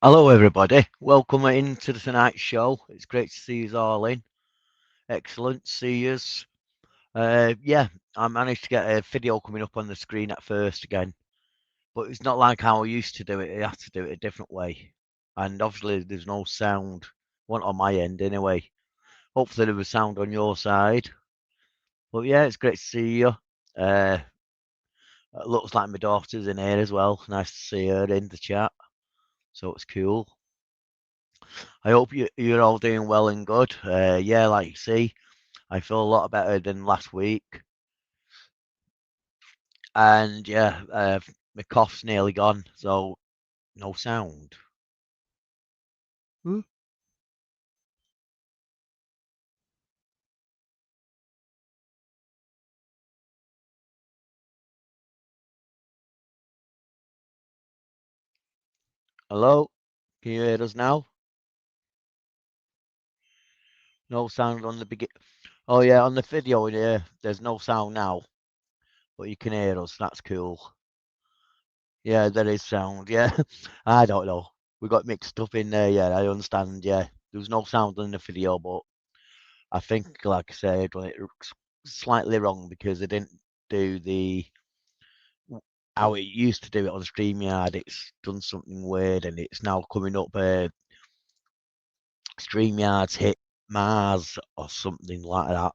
Hello, everybody. Welcome into tonight's show. It's great to see you all in. Excellent. See yous. Yeah, I managed to get a video coming up on the screen at first again, but it's not like how I used to do it. I have to do it a different way. And obviously, there's no sound. One on my end, anyway. Hopefully, there was sound on your side. But yeah, it's great to see you. It looks like my daughter's in here as well. Nice to see her in the chat. So it's cool. I hope you're all doing well and good. Yeah, like you see, I feel a lot better than last week. And yeah, my cough's nearly gone, so no sound. Hmm? Hello? Can you hear us now? No sound on the begin. Oh yeah, on the video, yeah, there's no sound now, but you can hear us. That's cool. Yeah, there is sound. Yeah, I don't know. We got mixed up in there. Yeah, I understand. Yeah, there was no sound in the video, but I think, like I said, well, it's slightly wrong because they didn't do the how it used to do it on StreamYard. It's done something weird, and it's now coming up. StreamYard's hit Mars or something like that.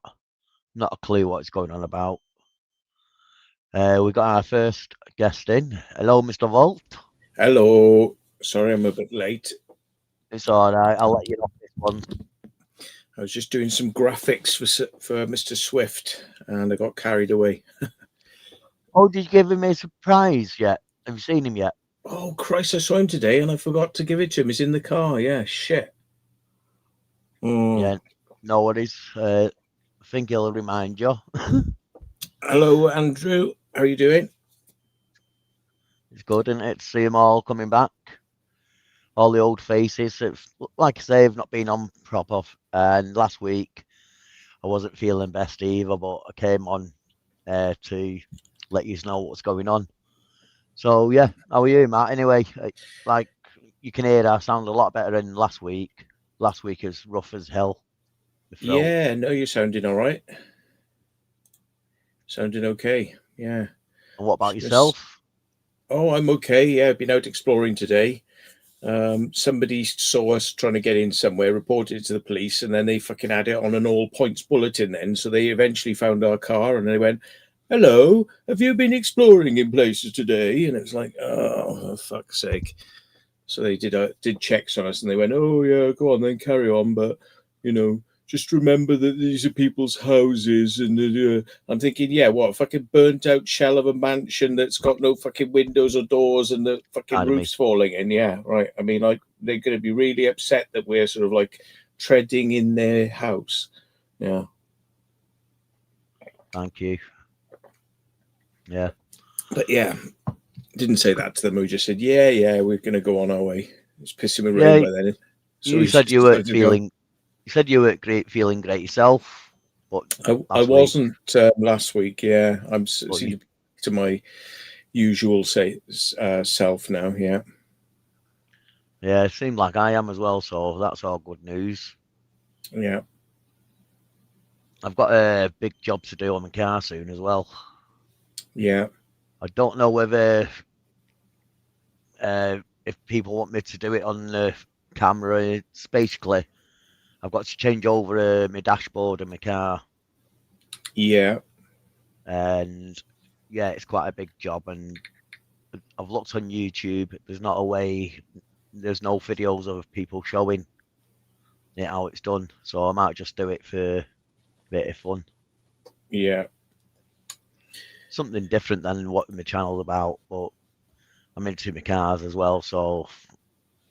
Not a clue what it's going on about. We got our first guest in. Hello, Mr. Volt. Hello. Sorry, I'm a bit late. It's all right. I'll let you off this one. I was just doing some graphics for Mr. Swift, and I got carried away. Oh, did you give him a surprise yet? Have you seen him yet? Oh Christ! I saw him today, and I forgot to give it to him. He's in the car. Yeah, shit. Oh, Yeah, no worries. I think he'll remind you. hello, Andrew. How are you doing? It's good, isn't it, to see them all coming back? All the old faces. It's, like I say, I've not been on proper. And last week, I wasn't feeling best either, but I came on to let you know what's going on. So yeah, how are you, Matt? Anyway, like you can hear, I sound a lot better than last week. Last week is rough as hell. The throat. Yeah, no, you're sounding all right. Sounding okay. Yeah. And what about Just, yourself? oh, I'm okay. Yeah, I've been out exploring today. Somebody saw us trying to get in somewhere, reported it to the police, and then they fucking had it on an all points bulletin then. So they eventually found our car and they went, "Hello, have you been exploring in places today?" And it was like, oh, for fuck's sake. So they did checks on us and they went, "Oh, yeah, go on then, carry on. But, you know, just remember that these are people's houses." And I'm thinking, yeah, what, a fucking burnt out shell of a mansion that's got no fucking windows or doors and the fucking Pardon me. roof's falling in. Yeah, right. I mean, like, they're going to be really upset that we're sort of like treading in their house. Yeah. Thank you. Yeah. But yeah, didn't say that to them. We just said, yeah, yeah, we're going to go on our way. It's pissing with rain Yeah. by then. So You we said just you weren't decided to go. feeling. You said you weren't great, feeling great yourself. But I last week. wasn't last week. Yeah, I'm But seem you. to be to my usual self now. Yeah, Yeah, it seemed like I am as well. So that's all good news. yeah, I've got a big job to do on my car soon as well. yeah, I don't know whether if people want me to do it on the camera. It's basically I've got to change over my dashboard in my car, yeah, and yeah, it's quite a big job. And I've looked on YouTube. There's not a way. There's no videos of people showing it how it's done. So I might just do it for a bit of fun, yeah, something different than what my channel's about. But I'm into my cars as well, so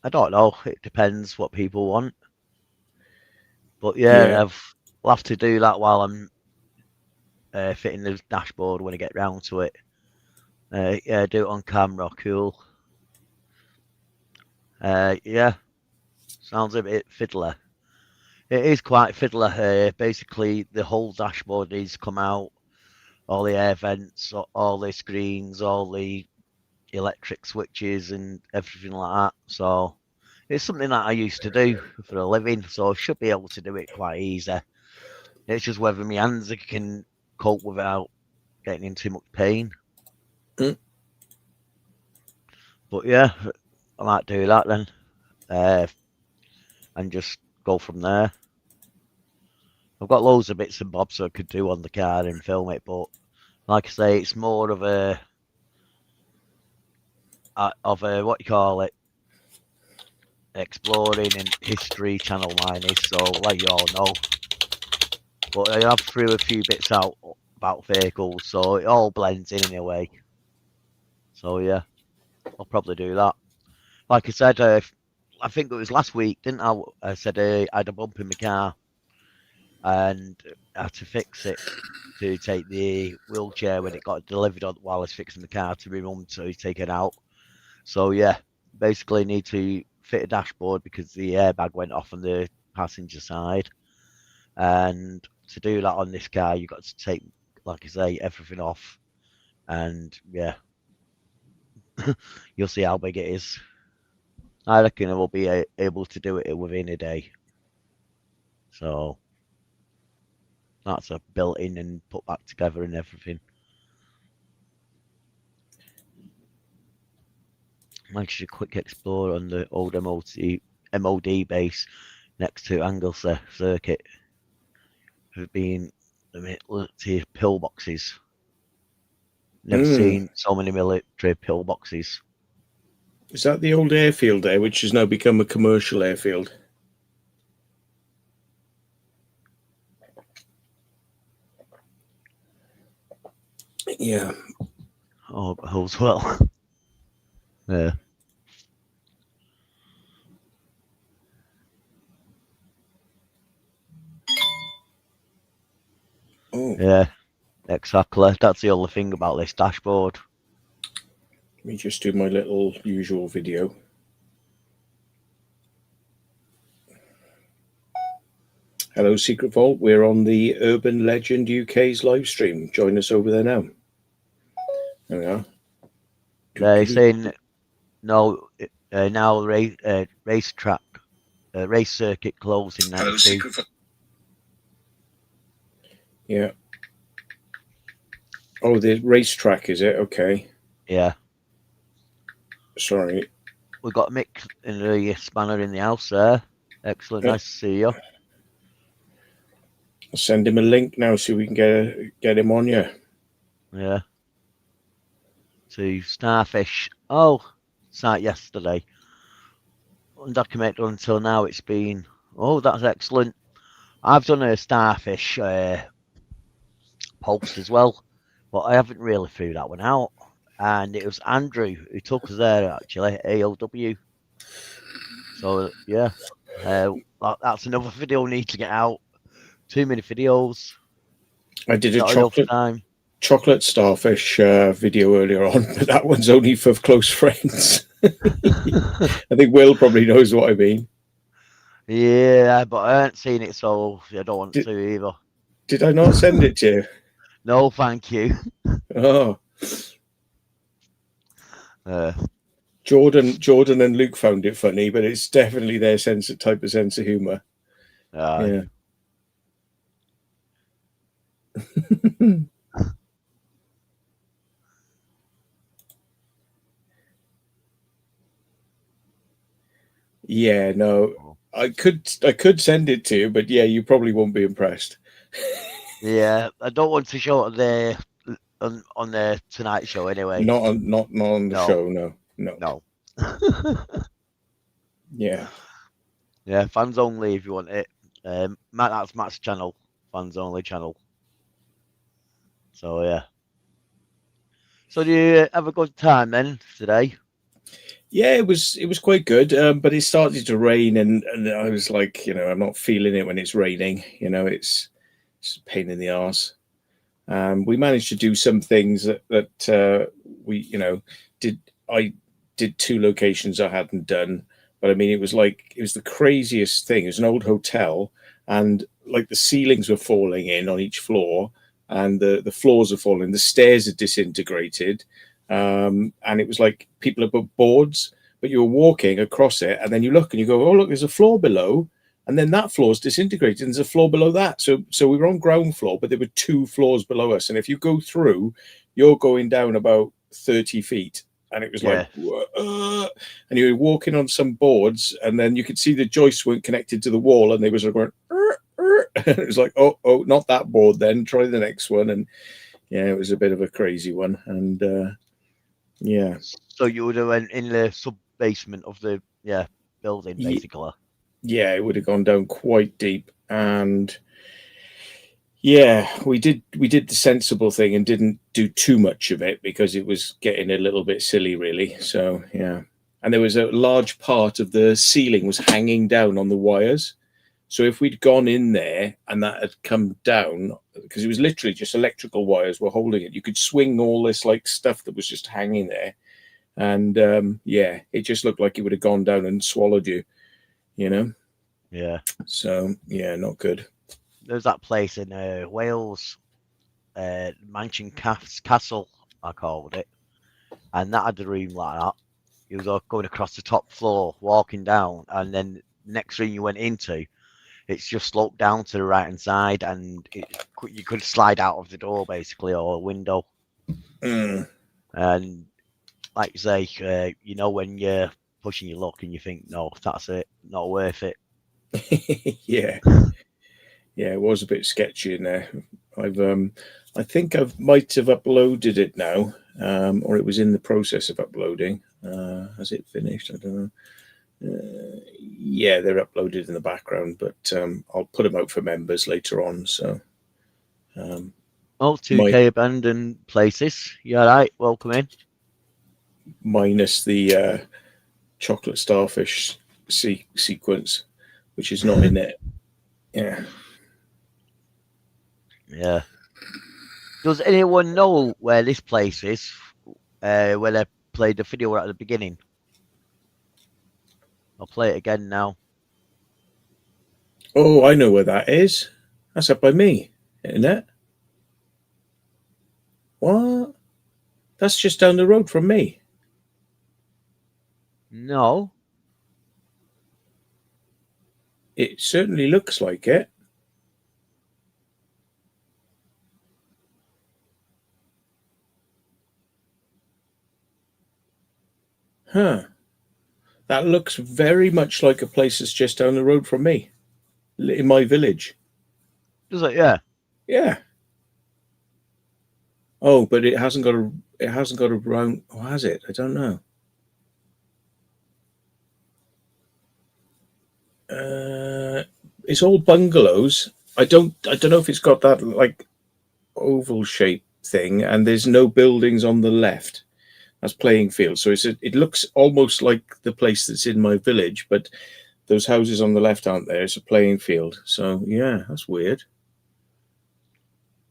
I don't know. It depends what people want. But yeah. yeah, I'll have to do that while I'm fitting the dashboard when I get round to it. Yeah, do it on camera. Cool. Yeah, sounds a bit fiddler. It is quite fiddler. Basically, the whole dashboard needs to come out. All the air vents, all the screens, all the electric switches, and everything like that. So It's something that I used to do for a living, so I should be able to do it quite easy. It's just whether my hands can cope without getting in too much pain. Mm. But yeah, I might do that then, and just go from there. I've got loads of bits and bobs I could do on the car and film it, but like I say, it's more of a what you call it, exploring and history channel mine is. So like you all know, but I have threw a few bits out about vehicles, so it all blends in a way. So yeah, I'll probably do that. Like I said, I think it was last week, didn't I? I said I had a bump in my car and I had to fix it to take the wheelchair when it got delivered on while I was fixing the car to my mum to take it out. So yeah, basically need to fit a dashboard because the airbag went off on the passenger side. And to do that on this car, you've got to take, like I say, everything off. And yeah, you'll see how big it is. I reckon I will be able to do it within a day. So that's a built in and put back together and everything. Like a quick explore on the old MOD base next to Anglesey Circuit. Have been military pillboxes. Never seen so many military pillboxes. Is that the old airfield there, which has now become a commercial airfield? Yeah. Oh, all's well. Yeah. Oh. Yeah, exactly. That's the only thing about this dashboard. Let me just do my little usual video. Hello, Secret Vault. We're on the Urban Legend UK's live stream. Join us over there now. There we are. They're saying no, now race track, race circuit closing now. Hello, Secret Vault. Yeah. Oh, the racetrack, is it? Okay. Yeah. Sorry. We've got Mick and the spanner in the house there. Excellent. Nice to see you. I'll send him a link now so we can get him on you. Yeah. To Starfish. Oh, start yesterday. Undocumented until now. It's been. Oh, that's excellent. I've done a Starfish post as well, but I haven't really threw that one out. And it was Andrew who took us there actually, ALW. So yeah, that's another video we need to get out. Too many videos. I did a chocolate starfish video earlier on, but that one's only for close friends. I think Will probably knows what I mean. Yeah, but I haven't seen it, so I don't want to either. Did I not send it to you? No, thank you. Oh. Jordan and Luke found it funny, but it's definitely their type of sense of humor. Yeah. Yeah, no, I could send it to you, but yeah, you probably won't be impressed. Yeah, I don't want to show it on the Tonight Show anyway. Not on the show, no. Yeah. Yeah, fans only if you want it. That's Matt's channel, fans only channel. So yeah. So do you have a good time then today? Yeah, it was quite good, but it started to rain, and I was like, I'm not feeling it when it's raining. It's a pain in the arse. We managed to do some things that we, did. I did 2 locations I hadn't done, but I mean, it was the craziest thing. It was an old hotel, and like the ceilings were falling in on each floor, and the floors are falling. The stairs are disintegrated. And it was like people have put boards but you were walking across it, and then you look and you go, oh look, there's a floor below, and then that floor's disintegrated, and there's a floor below that. So we were on ground floor, but there were 2 floors below us, and if you go through, you're going down about 30 feet. And it was like, and you were walking on some boards, and then you could see the joists weren't connected to the wall, and they was going, it was like, oh, not that board. Then try the next one, and yeah, it was a bit of a crazy one, and yeah. So you would have went in the sub basement of the building, basically. Yeah, it would have gone down quite deep, and yeah, we did the sensible thing and didn't do too much of it because it was getting a little bit silly, really. So yeah, and there was a large part of the ceiling was hanging down on the wires. So if we'd gone in there and that had come down, because it was literally just electrical wires were holding it, you could swing all this like stuff that was just hanging there, and yeah, it just looked like it would have gone down and swallowed you, you know. Yeah. So yeah, not good. There's that place in Wales, Mansion Castle, I called it, and that had a room like that. You were going across the top floor, walking down, and then the next room you went into, it's just sloped down to the right hand side, and you could slide out of the door basically, or a window. And like you say, you know, when you're pushing your luck and you think, no, that's it, not worth it. Yeah. Yeah, it was a bit sketchy in there. I think I might have uploaded it now, or it was in the process of uploading. Has it finished? I don't know. Yeah, they're uploaded in the background, but I'll put them out for members later on. So, 2K abandoned places. You all right? Welcome in. Minus the chocolate starfish sequence, which is not in it. Yeah. Yeah. Does anyone know where this place is? Where they played the video at the beginning? I'll play it again now. Oh, I know where that is. That's up by me, isn't it? What? That's just down the road from me. No. It certainly looks like it. Huh. That looks very much like a place that's just down the road from me, in my village. Does it? Yeah. Yeah. Oh, but it hasn't got a round. Or has it? I don't know. It's all bungalows. I don't know if it's got that like oval shape thing, and there's no buildings on the left. That's playing field. So it looks almost like the place that's in my village, but those houses on the left aren't there. It's a playing field. So yeah, that's weird.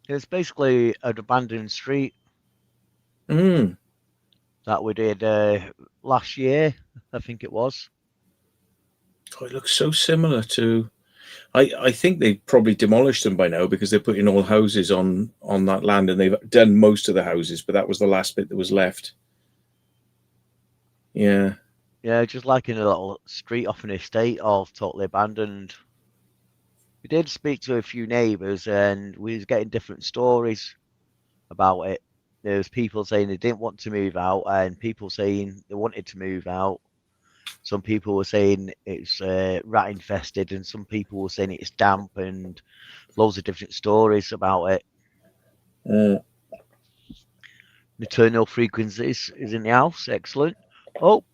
It's basically an abandoned street that we did last year, I think it was. Oh, it looks so similar to. I think they probably demolished them by now because they're putting all houses on that land, and they've done most of the houses, but that was the last bit that was left. Yeah. Yeah, just like in a little street off an estate, all totally abandoned. We did speak to a few neighbours, and we was getting different stories about it. There was people saying they didn't want to move out, and people saying they wanted to move out. Some people were saying it's rat infested, and some people were saying it's damp, and loads of different stories about it. Nocturnal frequencies is in the house. Excellent. Oh,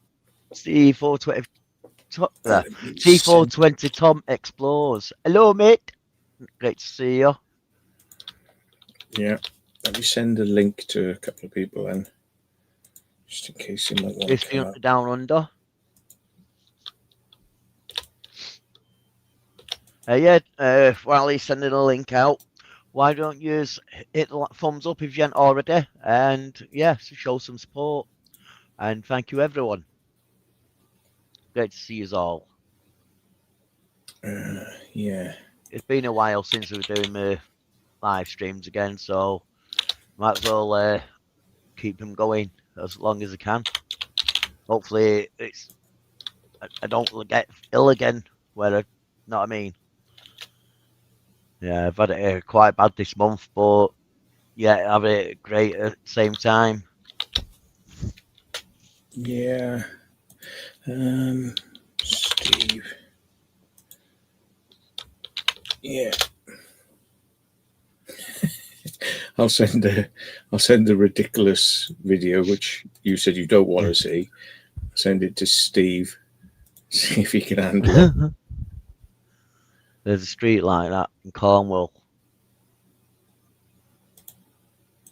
C420. C420 Tom explores. Hello, mate. Great to see you. Yeah. Let me send a link to a couple of people then, just in case you might want to come up. Down under. While he's sending a link out, why don't you hit the thumbs up if you haven't already, and show some support. And thank you, everyone. Great to see you all. Yeah. It's been a while since we were doing the live streams again, so might as well keep them going as long as I can. hopefully I don't get ill again. Where I, know what I mean? Yeah, I've had it quite bad this month, but yeah, I've had it great at the same time. Yeah. Steve. Yeah. I'll send a ridiculous video which you said you don't want to see. Send it to Steve. See if he can handle it. There's a street like that in Cornwall.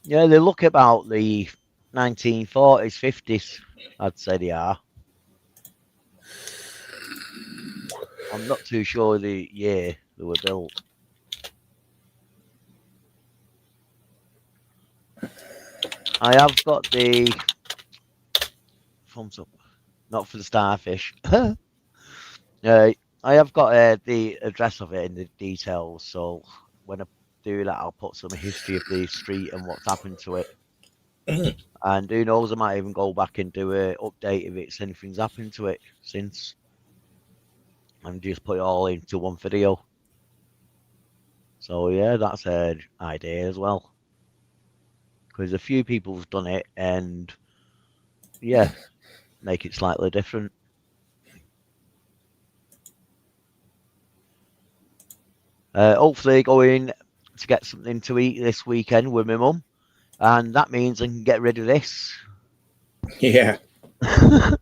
Yeah, they look about the 1940s, 50s. I'd say they are. I'm not too sure the year they were built. I have got the thumbs up, not for the starfish. I have got the address of it in the details. So when I do that, I'll put some history of the street and what's happened to it. And who knows, I might even go back and do a update if it's anything's happened to it since, and just put it all into one video. So yeah, that's an idea as well. Because a few people have done it, and yeah, make it slightly different. Hopefully going to get something to eat this weekend with my mum, and that means I can get rid of this. Yeah. I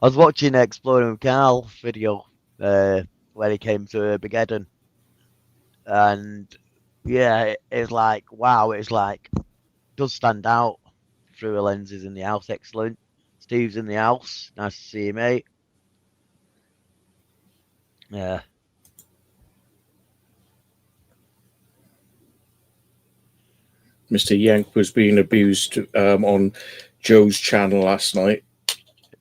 was watching Exploring with Carl video where he came to Armageddon, and yeah, it's like wow, it's like does stand out through the lenses in the house. Excellent. Steve's in the house. Nice to see you, mate. Yeah. Mr. Yank was being abused on Joe's channel last night.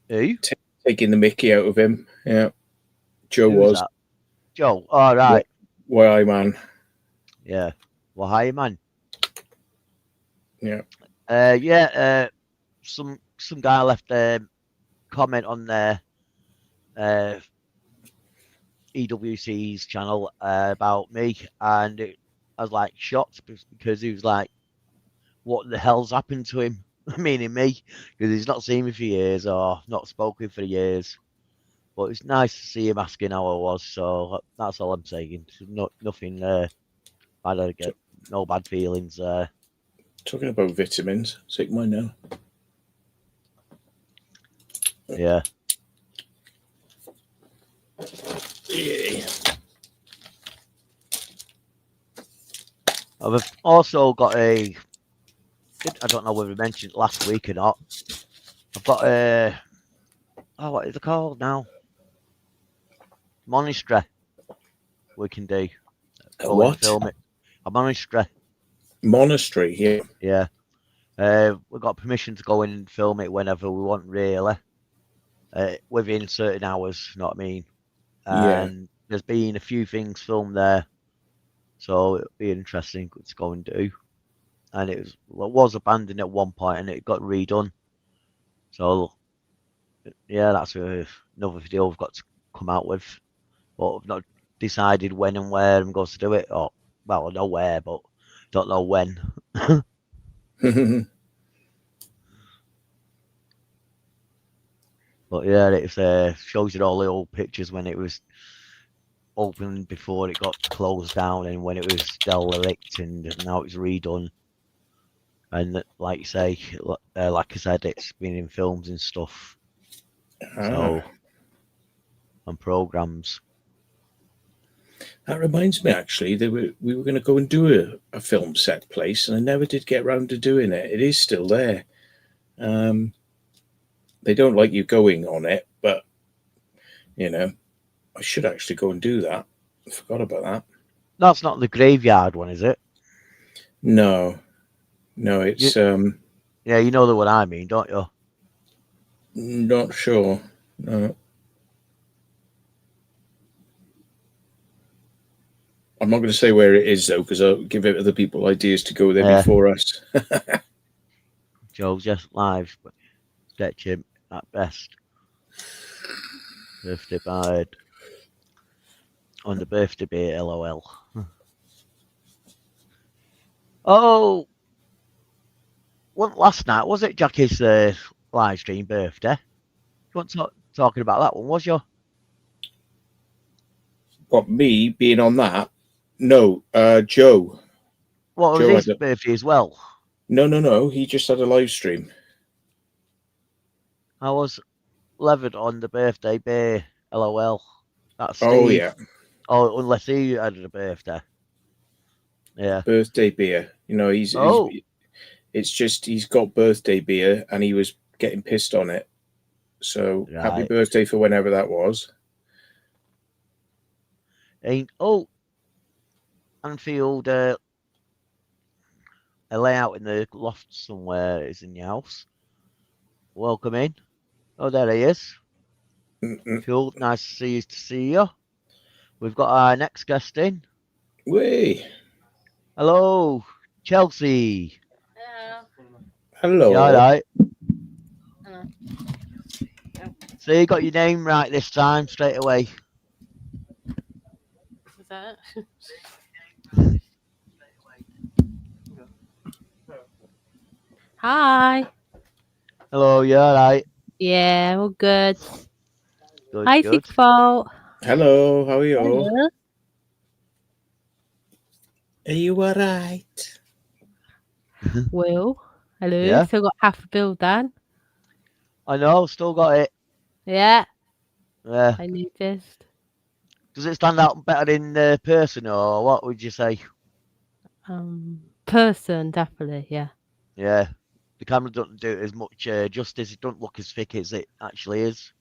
Who? Taking the mickey out of him. Yeah. Joe Who's was. that? Joe. All right. Why, man? Yeah. Well, hi, man. Yeah. Some guy left a comment on their EWC's channel about me, and I was like shocked because he was like, "What the hell's happened to him?" Meaning me, because he's not seen me for years or not spoken for years. But it's nice to see him asking how I was, so that's all I'm saying. Nothing bad. I get no bad feelings there. Talking about vitamins, take mine now. Yeah. Yeah. I've also got I don't know whether we mentioned it last week or not. I've got what is it called now? Monastery. We can do. A what? Film it. A monastery. Monastery, yeah. Yeah. We've got permission to go in and film it whenever we want, really. Within certain hours, you know what I mean? And Yeah. there's been a few things filmed there. So it'll be interesting to go and do. And it was abandoned at one point and it got redone. So yeah, that's another video I've got to come out with. But I've not decided when and where I'm going to do it. Or well, I know where, but don't know when. But yeah, it shows you all the old pictures when it was opened before it got closed down and when it was derelict, and now it's redone. And like you say, like I said, it's been in films and stuff. So, and programs. That reminds me, actually, we were going to go and do a film set place, and I never did get around to doing it. It is still there. They don't like you going on it, but you know, I should actually go and do that. I forgot about that. That's not the graveyard one, is it? No, it's yeah, you know the one I mean, don't you? Not sure. No. I'm not going to say where it is though, because I'll give other people ideas to go there before us. Joe's just live, but sketch him at best. Birthday bad. On the birthday beer, LOL. Oh, wasn't last night, was it Jackie's live stream birthday? You weren't talking about that one, was you? What, me being on that? No, Joe. What was Joe his had birthday as well? No. He just had a live stream. I was levered on the birthday beer, LOL. That's Steve. Oh, yeah. Oh, unless he had a birthday. Yeah. Birthday beer. You know, it's just he's got birthday beer and he was getting pissed on it. So happy Right. birthday for whenever that was. Anfield, a layout in the loft somewhere is in your house. Welcome in. Oh, there he is. Mm-mm. Cool. Nice to see you. We've got our next guest in. Way. Hello, Chelsea. Hello. You all right? Hello. So you got your name right this time, straight away. Is that it? Hi. Hello, you all right? Yeah, all good. Good, Hi, good. Sigfo. Hello, how are you? Hello. Are you alright? Will. Hello. Yeah. Still got half a bill done. I know, still got it. Yeah, Yeah. I noticed. Does it stand out better in person, or what would you say? Person, definitely, yeah. Yeah. The camera doesn't do it as much justice. It doesn't look as thick as it actually is.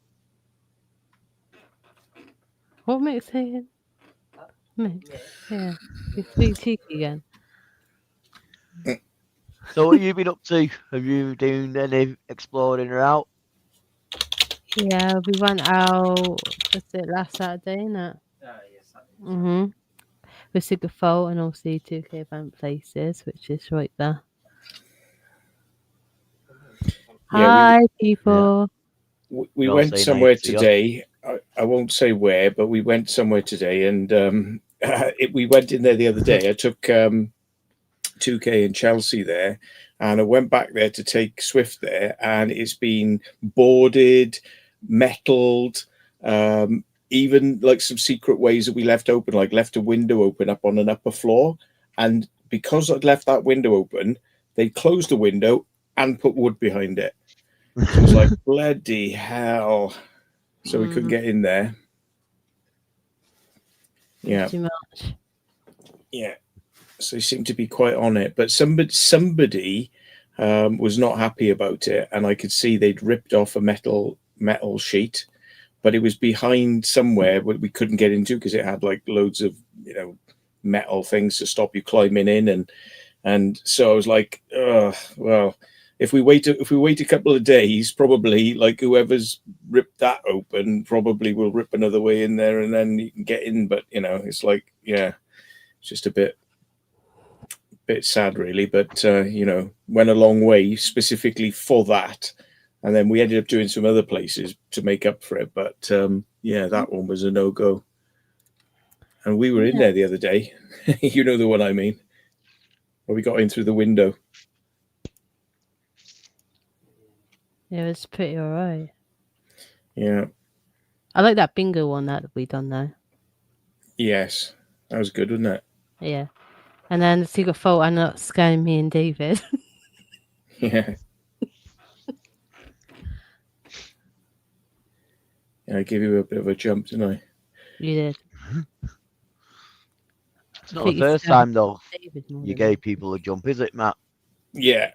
What makes it? Yeah, you speak cheeky again. So what have you been up to? Have you doing any exploring or out? Yeah, we went out, was it last Saturday, innit? Mm-hmm. With Sigafol and also 2K event places, which is right there. Yeah, Hi, people. we all went say somewhere nice to you. today. I won't say where, but we went somewhere today, and we went in there the other day. I took 2K and Chelsea there, and I went back there to take Swift there, and it's been boarded, metalled, even like some secret ways that we left open, like left a window open up on an upper floor, and because I'd left that window open, they closed the window and put wood behind it. So it was like, bloody hell. So we couldn't get in there. Yeah. Too much. Yeah. So they seem to be quite on it. But somebody was not happy about it. And I could see they'd ripped off a metal sheet, but it was behind somewhere but we couldn't get into because it had like loads of, metal things to stop you climbing in. And so I was like, well, if we wait a couple of days, probably like whoever's ripped that open probably will rip another way in there and then you can get in. But it's like, yeah, it's just a bit sad really. But went a long way specifically for that. And then we ended up doing some other places to make up for it. But that one was a no-go. And we were in there the other day. You know the one I mean. Where we got in through the window. Yeah, it's pretty alright. Yeah. I like that bingo one that we done there. Yes. That was good, wasn't it? Yeah. And then the secret fault, I'm not scaring me and David. Yeah. I gave you a bit of a jump, didn't I? You did. It's not the first time though you gave it. people a jump, is it, Matt? Yeah.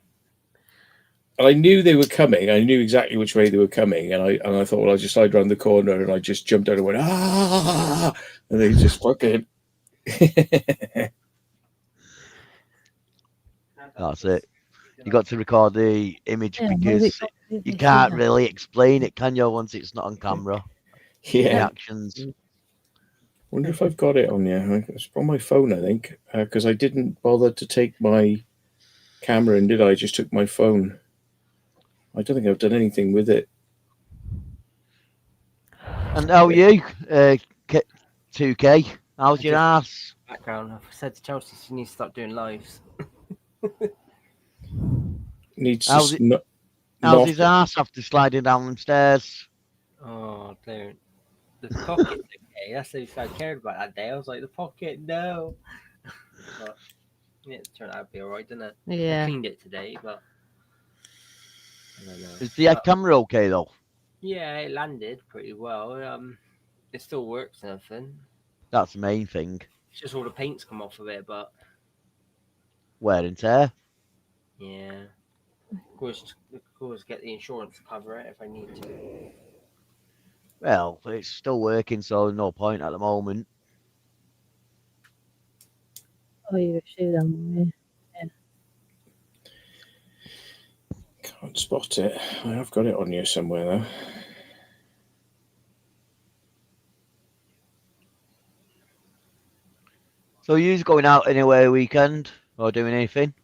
I knew they were coming. I knew exactly which way they were coming, and I thought, well, I'll just slide around the corner, and I just jumped out and went, ah, and they just fucking. That's it. You got to record the image because you see can't that. really explain it, can you, once it's not on camera? Yeah. Reactions. Wonder if I've got it on you. It's on my phone, I think, because I didn't bother to take my camera in, did I? I just took my phone. I don't think I've done anything with it. And how are you, 2K? How's your Just- ass? Background. I've said to Chelsea she needs to start doing lives. Needs to How's it- not. How's his ass after sliding down them stairs? Oh, don't. The pocket's okay. That's the thing I cared about that day. I was like, the pocket, no. But it turned out to be alright, didn't it? I Yeah. cleaned it today, but I don't know. Is the camera okay though? Yeah, it landed pretty well. It still works and everything. That's the main thing. It's just all the paint's come off of it, but Wear and tear. yeah. Of course, get the insurance to cover it if I need to. Well, it's still working, so no point at the moment. Oh, you shoot them. Can't spot it. I have got it on you somewhere though. So you's going out anywhere weekend or doing anything?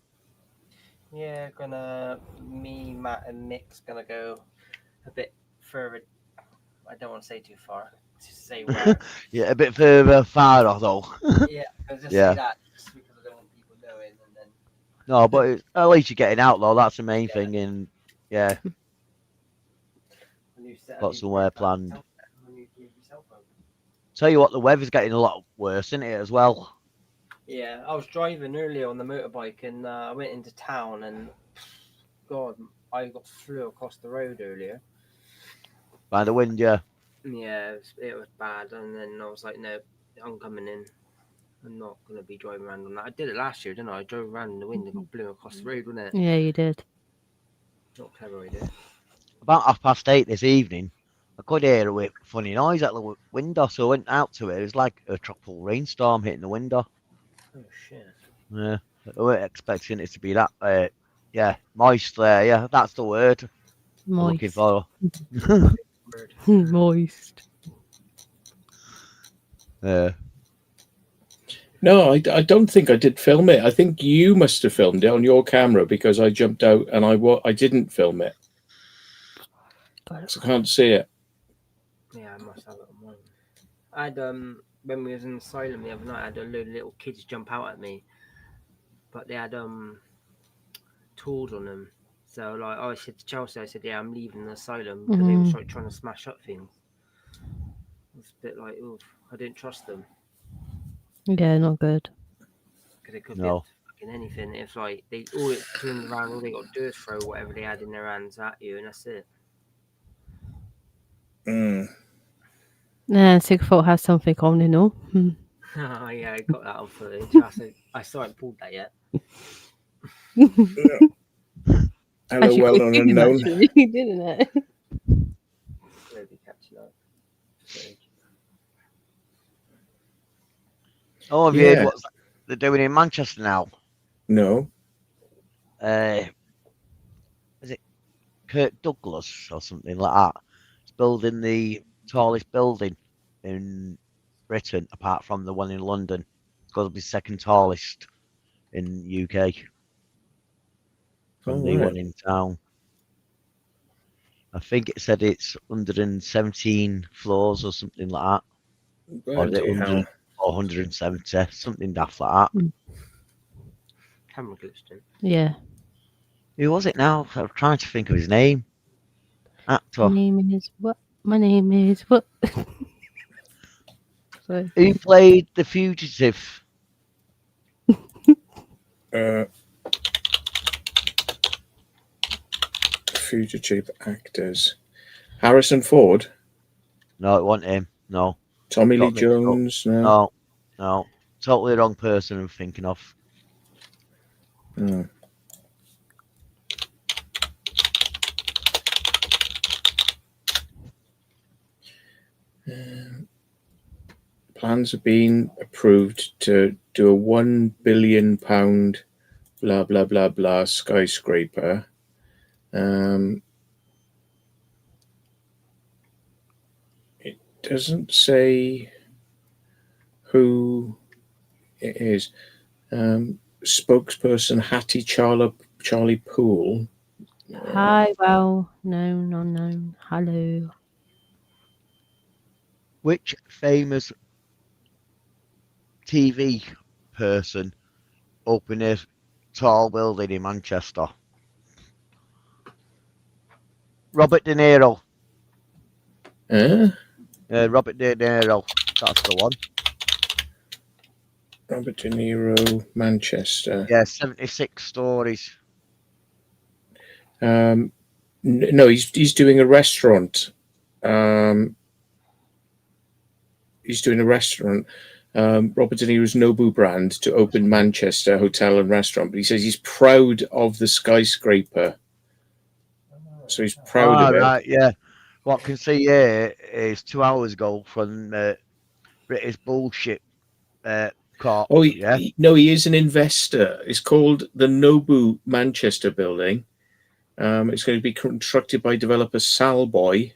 Yeah, me, Matt, and Mick's gonna go a bit further. I don't want to say too far. Just say where. Yeah, a bit further farther though. Yeah, I'll just Yeah. say that just because I don't want people knowing, and then No, but at least you're getting out though. That's the main Yeah. thing. And yeah, when you set got up somewhere planned. when you give yourself over. Tell you what, the weather's getting a lot worse, isn't it, as well? Yeah, I was driving earlier on the motorbike, and I went into town, and God, I got flew across the road earlier. By the wind, yeah. Yeah, it was bad, and then I was like, no, I'm coming in. I'm not gonna be driving around on that. I did it last year, didn't I? I drove around in the wind and got blew across the road, wasn't it? Yeah, you did. Not clever idea. About 8:30 this evening, I could hear a funny noise at the window, so I went out to it. It was like a tropical rainstorm hitting the window. Oh shit. Yeah, I weren't expecting it to be that. Yeah, moist there. Yeah, that's the word I'm looking Moist. for. Bird. Moist. No, I don't think I did film it. I think you must have filmed it on your camera because I jumped out and I didn't film it. So I can't see it. Yeah, I must have it on mine. I had when we was in the asylum the other night, I had a load of little kids jump out at me, but they had tools on them. So like I said to Chelsea, I said, yeah, I'm leaving the asylum because they were Mhm. like trying to smash up things. It's a bit like, oof, I didn't trust them Yeah, not good. because it could No. be fucking anything. If like they all it turned around, all they got to do is throw whatever they had in their hands at you, and that's it. Mm. Yeah, Sigfoot has something on, you know. Yeah, I got that on footage. I still haven't pulled that yet. Hello, Actually, well quite known good, unknown. actually, didn't it? Maybe catching up. Footage. Oh, have you heard Yeah. what they're doing in Manchester now? No. Is it Kirk Douglas or something like that? It's building the tallest building in Britain, apart from the one in London. It's going to be second tallest in UK from the one in town. I think it said it's 117 floors or something like that. Or, is it Bloody 100 hell. or 170, something daft like that. Camera glitched in. Yeah. Who was it now? I'm trying to think of his name. My Actor. name is what? My name is what? Sorry. Who played the fugitive? Fugitive actors. Harrison Ford. No, it wasn't him. No, Tommy Lee Got mixed up. Jones. No. no. Totally wrong person I'm thinking of. Mm. Plans have been approved to do a £1 billion blah blah blah blah skyscraper. It doesn't say who it is. Spokesperson Hattie Charlie Poole. Hi, well, known, unknown. Hello. Which famous TV person opened a tall building in Manchester? Robert De Niro. Robert De Niro. That's the one. Robert De Niro, Manchester. Yeah, 76 stories. No, he's doing a restaurant. He's doing a restaurant. Robert De Niro's Nobu brand to open Manchester hotel and restaurant. But he says he's proud of the skyscraper. So he's proud of it. Right, yeah. What I can see here is 2 hours ago from British bullshit court. Oh, yeah. He is an investor. It's called the Nobu Manchester building. It's going to be constructed by developer Salboy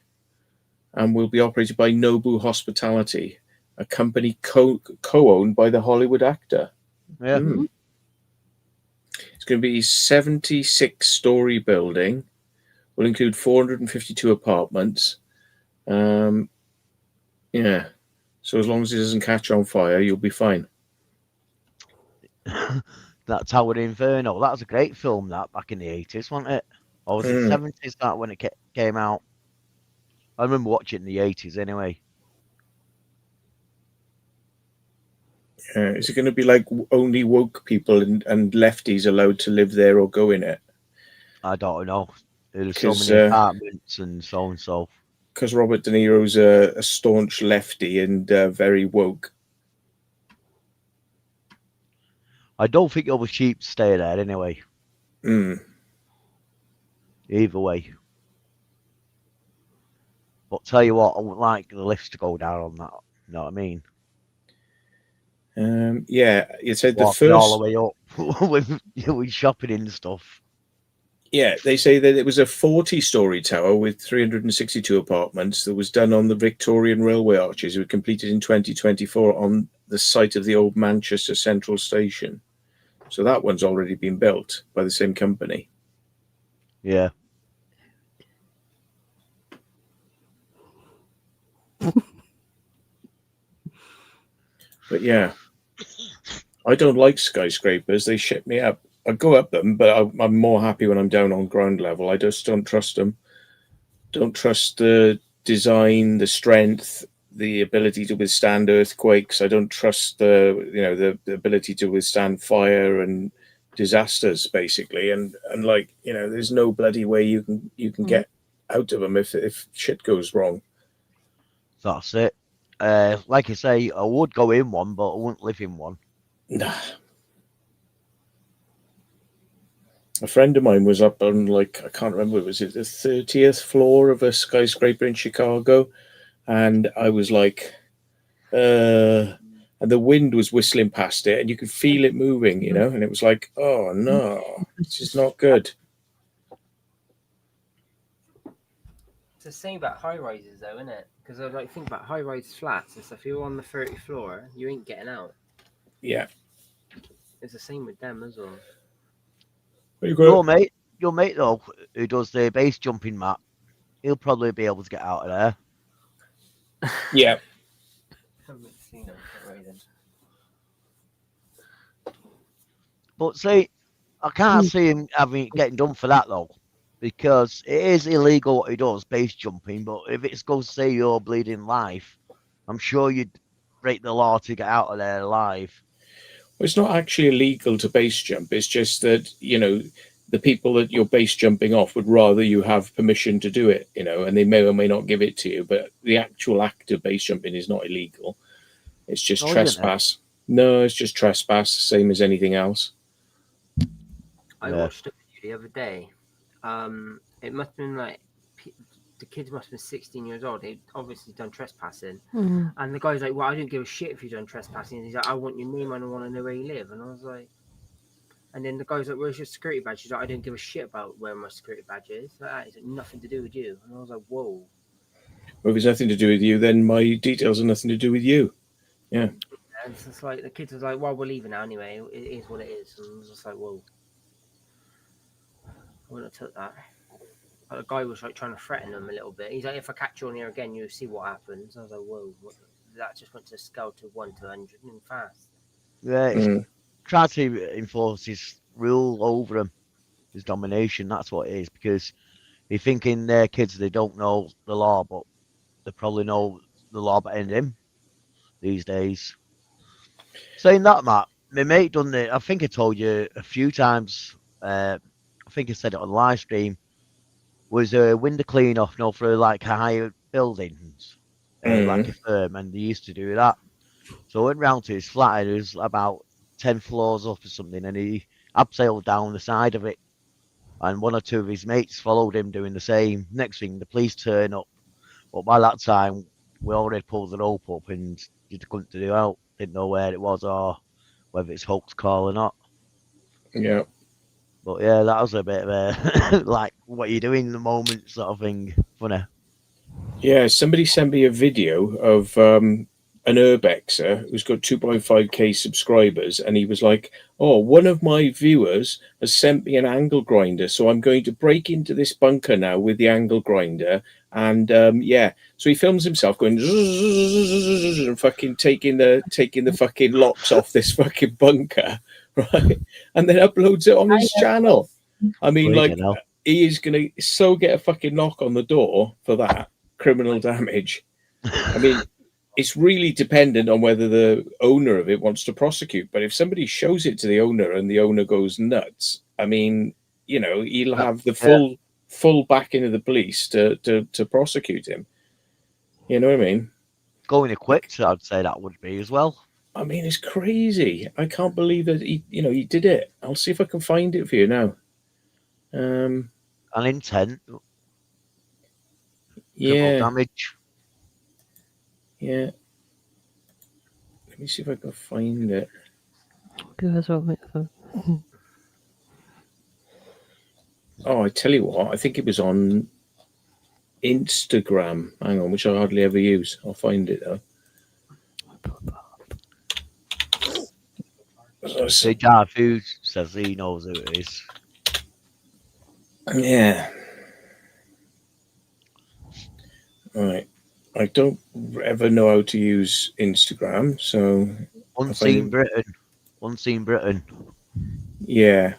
and will be operated by Nobu Hospitality, a company co-owned by the Hollywood actor. Yeah. It's going to be a 76-story building. Will include 452 apartments. Yeah. So as long as it doesn't catch on fire, you'll be fine. That Tower Inferno. That was a great film, that, back in the 80s, wasn't it? Or was it 70s, that, when it came out? I remember watching it in the 80s anyway. Is it going to be like only woke people and lefties allowed to live there or go in it? I don't know. There's so many apartments and so and so. Because Robert De Niro's a staunch lefty and very woke. I don't think it'll be cheap to stay there anyway. Either way. But tell you what, I would like the lifts to go down on that. You know what I mean? Yeah, you said the Walking first all the way up with shopping and stuff. Yeah, they say that it was a 40-story tower with 362 apartments that was done on the Victorian Railway arches. It was completed in 2024 on the site of the old Manchester Central Station. So that one's already been built by the same company. Yeah. But yeah, I don't like skyscrapers. They shit me up. I go up them, but I'm more happy when I'm down on ground level. I just don't trust them. Don't trust the design, the strength, the ability to withstand earthquakes. I don't trust the ability to withstand fire and disasters, basically. And like, there's no bloody way you can get out of them if shit goes wrong. That's it. Like I say, I would go in one, but I wouldn't live in one. Nah. A friend of mine was up on, like, I can't remember, was it the 30th floor of a skyscraper in Chicago? And I was like, and the wind was whistling past it and you could feel it moving, and it was like, oh no, this is not good. It's the same about high rises, though, isn't it? Because I think about high rise flats and stuff. If you're on the 30th floor, you ain't getting out. Yeah. It's the same with them as well. Your mate though, who does the base jumping map, he'll probably be able to get out of there. Yeah. I haven't seen them rising. But see, I can't see him getting done for that though, because it is illegal what he does, base jumping. But if it's going to save your bleeding life, I'm sure you'd break the law to get out of there alive. Well, it's not actually illegal to base jump. It's just that, the people that you're base jumping off would rather you have permission to do it, and they may or may not give it to you. But the actual act of base jumping is not illegal. It's just trespass. No, it's just trespass, the same as anything else. I watched a video the other day. It must have been like the kids must have been 16 years old. They'd obviously done trespassing. And the guy's like, well, I don't give a shit if you've done trespassing. And he's like, I want your name and I want to know where you live. And I was like, and then the guy's like, where's your security badge? He's like, I don't give a shit about where my security badge is. That is nothing to do with you. And I was like, whoa. Well, if it's nothing to do with you, then my details are nothing to do with you. Yeah. And it's just like, the kids was like, well, we're leaving now anyway. It is what it is. And I was just like, whoa. I wouldn't have took that. The guy was like trying to threaten him a little bit. He's like, if I catch you on here again, you'll see what happens. I was like, whoa, that just went to a scale to 1 to 100 and fast. Yeah, it's Mm. trying to enforce his rule over them, his domination. That's what it is. Because you're thinking they're kids, they don't know the law, but they probably know the law better than him these days. Saying that, Matt, my mate done it. I think I told you a few times. I think I said it on live stream. Was a window clean off, no, for like higher buildings, like a firm, and they used to do that. So I went round to his flat, and it was about 10 floors up or something, and he abseiled down the side of it. And one or two of his mates followed him doing the same. Next thing, the police turn up. But by that time, we already pulled the rope up and you couldn't do out. Didn't know where it was or whether it's hoax call or not. Yeah. But yeah, that was a bit of a like what you doing in the moment sort of thing. Funny. Yeah, somebody sent me a video of an urbexer who's got 2.5k subscribers, and he was like, "Oh, one of my viewers has sent me an angle grinder, so I'm going to break into this bunker now with the angle grinder." And yeah, so he films himself going and fucking taking the fucking locks off this fucking bunker, right? And then uploads it on his channel. I mean, like, Freaking hell. he is gonna so get a fucking knock on the door for that criminal damage. I mean, it's really dependent on whether the owner of it wants to prosecute. But if somebody shows it to the owner and the owner goes nuts, I mean, you know, he'll have the full backing of the police to prosecute him. You know what I mean? Going equipped, I'd say that would be as well. I mean, it's crazy. I can't believe that he did it. I'll see if I can find it for you now. An intent, triple Yeah, damage. yeah. Let me see if I can find it. Give us what we- Oh, I tell you what, I think it was on Instagram. Hang on, which I hardly ever use. I'll find it though. So Jar Food says he knows who it is. Yeah. Right. I don't ever know how to use Instagram, so Unseen Britain. Unseen Britain. yeah.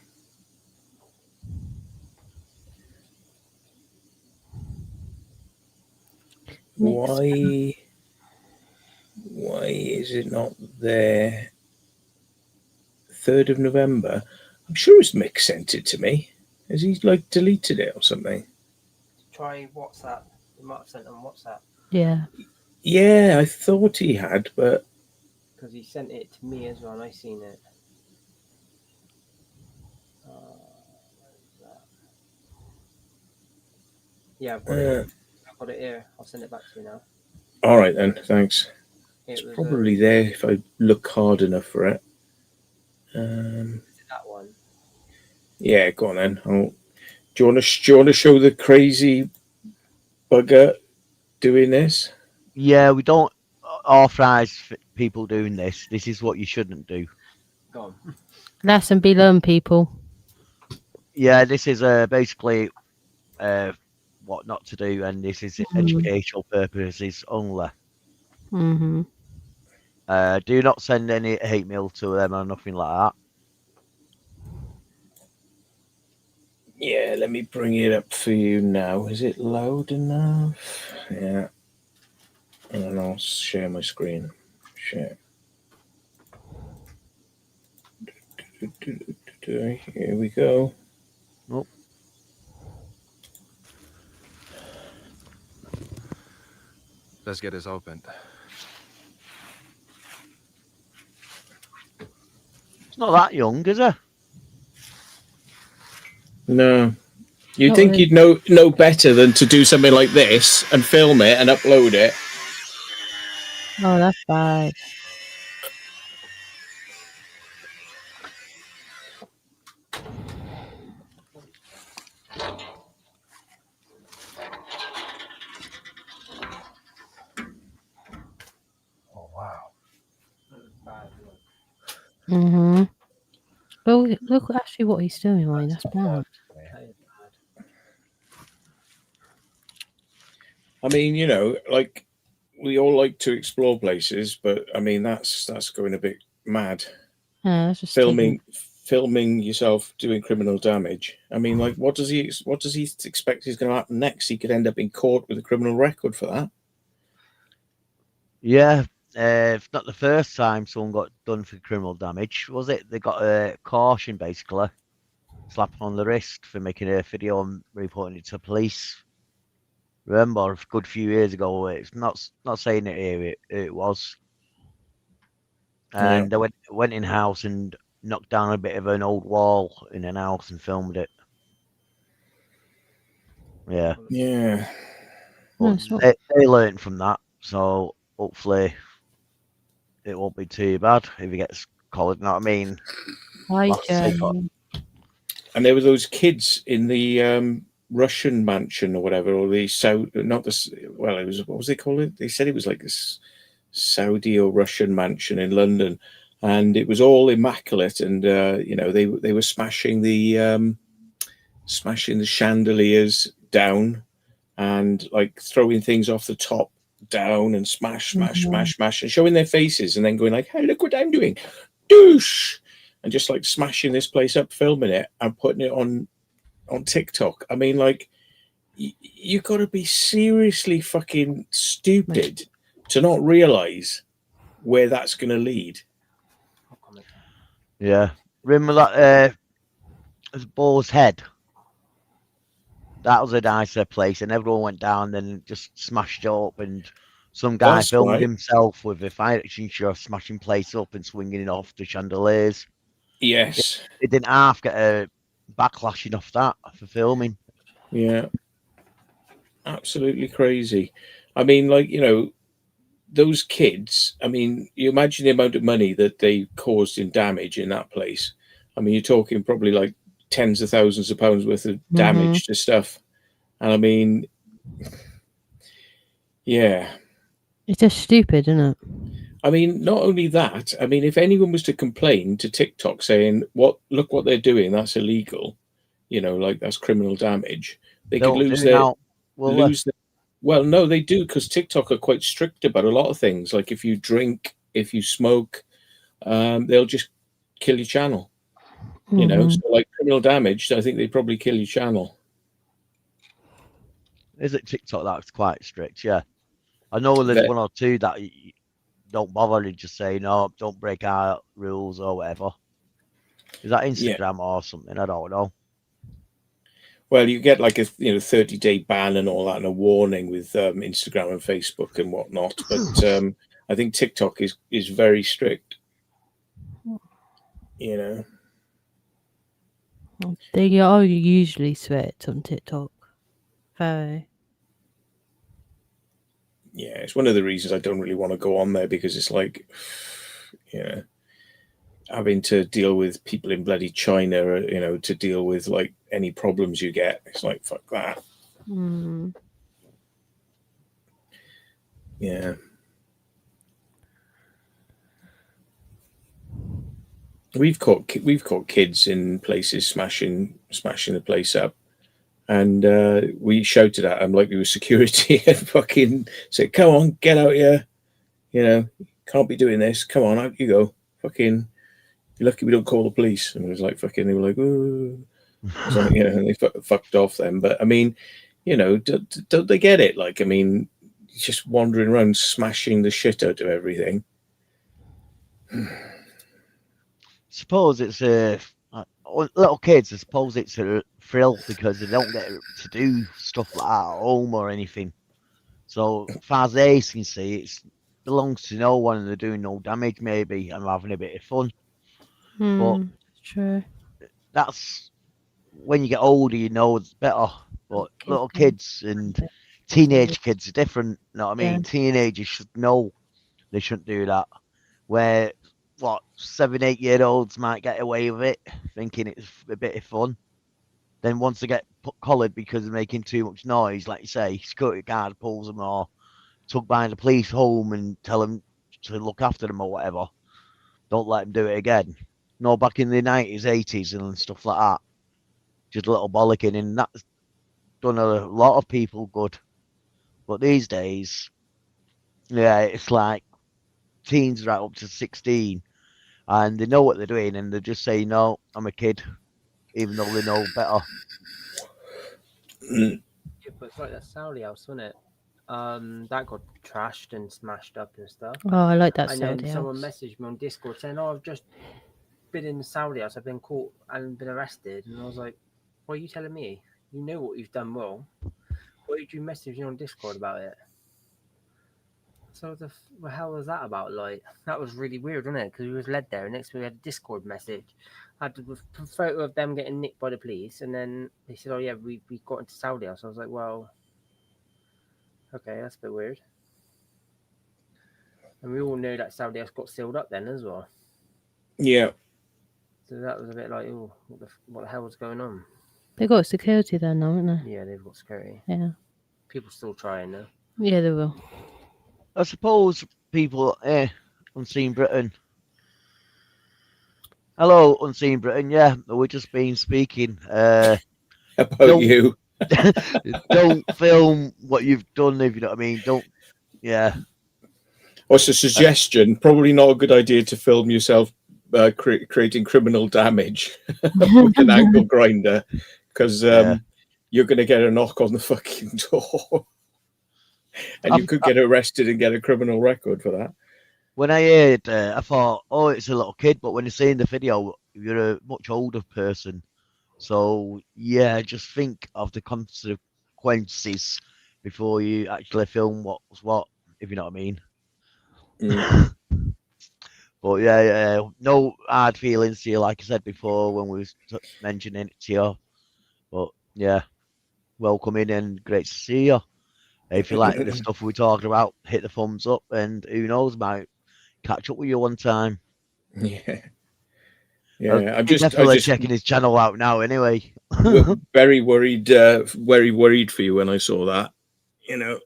Why is it not there? 3rd of November. I'm sure his Mick sent it to me. Has he like deleted it or something? Try WhatsApp. You might have sent on WhatsApp Yeah. Yeah, I thought he had, but because he sent it to me as well, and I seen it. Yeah, I've got it. I've got it here. I'll send it back to you now. all right then, thanks. It It's was probably there if I look hard enough for it. that one. Yeah, go on then. Do you want to show the crazy bugger doing this? Yeah, we don't authorize people doing this. This is what you shouldn't do. Go on. Lesson be learned, people. Yeah, this is basically what not to do, and this is educational purposes only. Mm-hmm. Do not send any hate mail to them or nothing like that. Yeah, let me bring it up for you now. Is it loud enough? Yeah. And then I'll share my screen. Share. Here we go. Nope. Let's get this opened. It's not that young, is it? No. You'd Not think really. you'd know better than to do something like this and film it and upload it. Oh, that's bad. Oh wow. Mm-hmm. Well, look actually what he's doing, Wayne. That's bad. That is bad. I mean, you know, like we all like to explore places, but I mean that's going a bit mad. Yeah, that's just Filming yourself doing criminal damage. I mean, like, what does he expect is going to happen next? He could end up in court with a criminal record for that. Yeah, it's not the first time someone got done for criminal damage, was it? They got a caution, basically, slap on the wrist for making a video and reporting it to police. Remember, a good few years ago, it's not saying it here, it was. And they went in house and knocked down a bit of an old wall in an house and filmed it. Yeah. Yeah. But That's not- they learned from that, so hopefully it won't be too bad if he gets collared. You know what I mean? Hi, Like, say, Jeremy. And there were those kids in the Russian mansion or whatever, or the Saudi, not the, well, it was, what was they call it? They said it was like this Saudi or Russian mansion in London, and it was all immaculate. And you know, they were smashing the chandeliers down, and like throwing things off the top down, and smash, and showing their faces, and then going like, "Hey, look what I'm doing, douche!" And just like smashing this place up, filming it, and putting it on TikTok. I mean, like, you got to be seriously fucking stupid to not realize where that's going to lead. Yeah. Remember that Boar's Head? That was a nicer place, and everyone went down and just smashed it up. And some guy That's filmed right. himself with a fire extinguisher smashing place up and swinging it off the chandeliers. Yes. It didn't half get a backlashing off that for filming. Yeah. Absolutely crazy. I mean, like, you know, those kids, I mean, you imagine the amount of money that they caused in damage in that place. I mean, you're talking probably like tens of thousands of pounds worth of damage to stuff. And I mean, yeah. It's just stupid, isn't it? I mean, not only that, I mean, if anyone was to complain to TikTok saying, look what they're doing, that's illegal, you know, like that's criminal damage, they could lose their, well, no, they do, because TikTok are quite strict about a lot of things. Like if you drink, if you smoke, they'll just kill your channel, you know, so like criminal damage, I think they probably kill your channel. Is it TikTok that's quite strict? Yeah. I know there's one or two that don't bother and just say, no, don't break our rules or whatever. Is that Instagram or something? I don't know. Well, you get like a 30-day ban and all that, and a warning with Instagram and Facebook and whatnot. But I think TikTok is very strict. You know, they are usually strict on TikTok. Very. Yeah, it's one of the reasons I don't really want to go on there, because it's like, you know, having to deal with people in bloody China, you know, to deal with like any problems you get. It's like, fuck that. Yeah. We've caught kids in places smashing the place up, and we shouted at them like we were security and fucking said, "Come on, get out here! You know, can't be doing this. Come on, out you go. Fucking, you're lucky we don't call the police." And it was like fucking. They were like, "Ooh," so, you know, and they fucked off then. But I mean, you know, don't they get it? Like, I mean, just wandering around smashing the shit out of everything. Suppose it's little kids. I suppose it's a thrill because they don't get to do stuff like that at home or anything. So as far as they can see, it belongs to no one, and they're doing no damage. Maybe and having a bit of fun. But true. That's when you get older, you know it's better. But little kids and teenage kids are different. You know what I mean? Yeah. Teenagers should know they shouldn't do that. Where 7-8-year-olds might get away with it, thinking it's a bit of fun. Then once they get collared because they're making too much noise, like you say, security guard pulls them or took by the police home and tell them to look after them or whatever. Don't let them do it again. No, back in the 90s, 80s and stuff like that. Just a little bollocking, and that's done a lot of people good. But these days, yeah, it's like teens right up to 16, and they know what they're doing, and they just say, "No, I'm a kid," even though they know better. Mm. Yeah, but it's like that Saudi house, wasn't it? That got trashed and smashed up and stuff. Oh, I like that And then Saudi someone house. messaged me on Discord saying, "Oh, I've just been in the Saudi house. I've been caught and been arrested." And I was like, "What are you telling me? You know what you've done wrong. Why did you message me on Discord about it?" So the hell was that about? Like, that was really weird, wasn't it? Because we was led there, and next we had a Discord message. I had a photo of them getting nicked by the police, and then they said, "Oh yeah, we got into Saudi house." I was like, "Well, okay, that's a bit weird." And we all knew that Saudi house got sealed up then as well. Yeah. So that was a bit like, oh, what the hell was going on? They got security there now, haven't they? Yeah, they've got security. Yeah. People still trying though. Yeah, they will. I suppose people, Unseen Britain. Hello, Unseen Britain. Yeah, we've just been speaking. About Don't- you. Don't film what you've done, if you know what I mean. Don't, yeah. What's a suggestion? Probably not a good idea to film yourself creating criminal damage with an angle grinder, because Yeah. you're going to get a knock on the fucking door, and you could get arrested and get a criminal record for that. When I heard, I thought, oh, it's a little kid, but when you see in the video, you're a much older person. So, yeah, just think of the consequences before you actually film what's what, if you know what I mean. Mm. But yeah, no hard feelings to you, like I said before when we was mentioning it to you. But yeah, welcome in and great to see you. If you like the stuff we're talking about, hit the thumbs up, and who knows, might catch up with you one time. Yeah, You're I'm definitely checking his channel out now, anyway. very worried for you when I saw that. You know,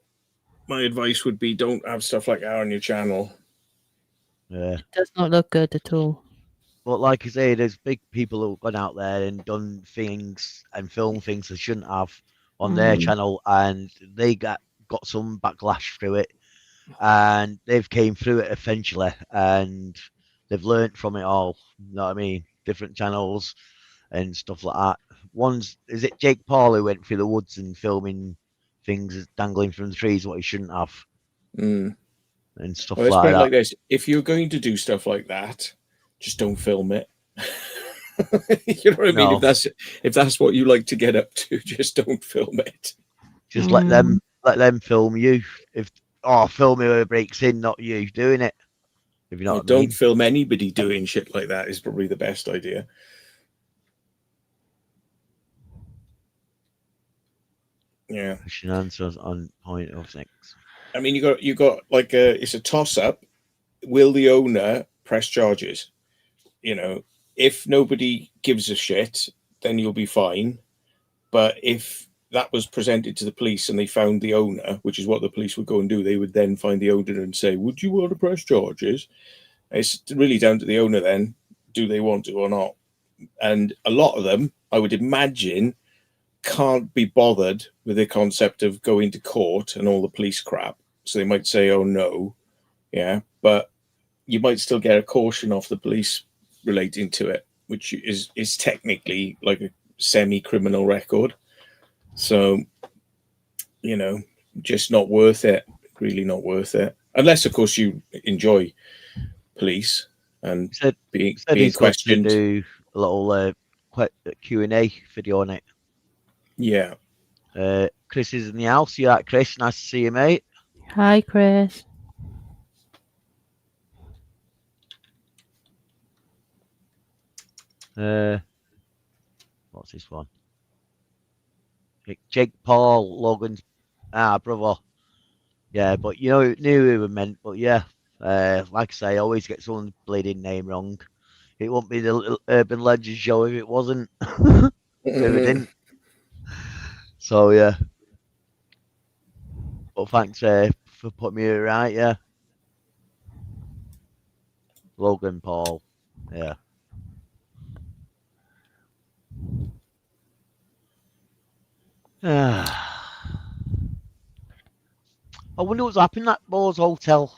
my advice would be don't have stuff like that on your channel. Yeah. It does not look good at all. But like I say, there's big people who've gone out there and done things and filmed things they shouldn't have on their channel, and they got some backlash through it, and they've came through it eventually, and they've learnt from it all. You know what I mean? Different channels and stuff like that. Is it Jake Paul who went through the woods and filming things dangling from the trees what he shouldn't have, and stuff Well, let's like put it that. like this: if you're going to do stuff like that, just don't film it. You know what I mean? No. If that's what you like to get up to, just don't film it. Just let them film you. Film whoever breaks in, not you doing it. If you know what I Don't mean. film anybody doing shit like that is probably the best idea. Yeah. Question answers on point of things. I mean, you got like it's a toss up. Will the owner press charges? You know, if nobody gives a shit, then you'll be fine. But if that was presented to the police and they found the owner, which is what the police would go and do, they would then find the owner and say, "Would you want to press charges?" It's really down to the owner then. Do they want to or not? And a lot of them, I would imagine, can't be bothered with the concept of going to court and all the police crap. So they might say, "Oh no," yeah, but you might still get a caution off the police relating to it, which is technically like a semi-criminal record. So, you know, just not worth it. Really not worth it. Unless, of course, you enjoy police and being questioned. Do a little Q&A video on it. Yeah. Chris is in the house. You right, Chris? Nice to see you, mate. Hi, Chris. What's this one? Jake Paul, Logan's brother. Yeah, but you know, knew who we meant. But yeah, like I say, I always get someone's bleeding name wrong. It wouldn't be the little Urban Legends show if it wasn't. If it didn't. So yeah. But thanks for putting me right. Yeah. Logan Paul. Yeah. I wonder what's happened at Boar's Hotel.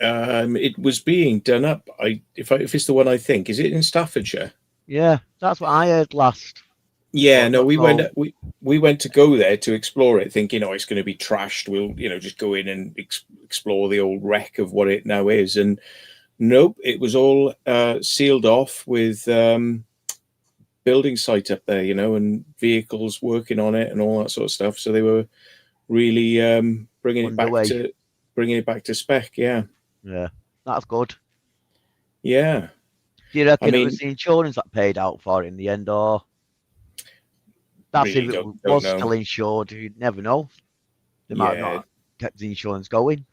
It was being done up. If it's the one I think, is it in Staffordshire? Yeah, that's what I heard last. Yeah, Well, no, not we all. we went to go there to explore it, thinking, oh, it's going to be trashed. We'll, just go in and explore the old wreck of what it now is. And nope, it was all sealed off with building site up there, and vehicles working on it and all that sort of stuff. So they were really bringing it back to spec. Yeah, Yeah, that's good. yeah. Do you reckon I it mean, was the insurance that paid out for it in the end, or that's really if it don't was know. still insured? You'd never know. They might Yeah. not kept the insurance going.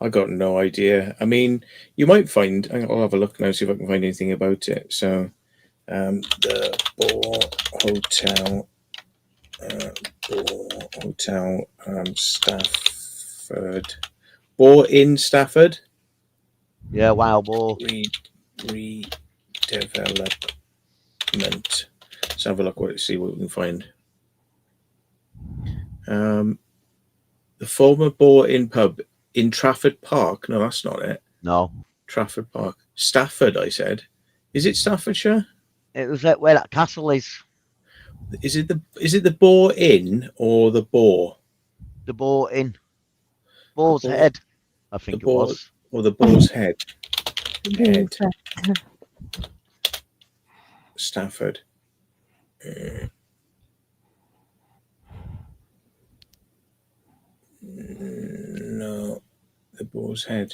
I got no idea. I mean, you might find. I'll have a look now, see if I can find anything about it. So, the Boar Hotel, Stafford, Boar in Stafford. Yeah, Wild Boar. Redevelopment. Let's have a look. See what we can find. The former Boar Inn pub in Trafford Park. No, that's not it. No, Trafford Park. Stafford, I said. Is it Staffordshire? it was at where that castle is. Is it the Boar Inn or the Boar? The Boar Inn. Boar's Boar- Head, I think it Boar- was. Or the Boar's Head? Head. Stafford. No, the Boar's Head.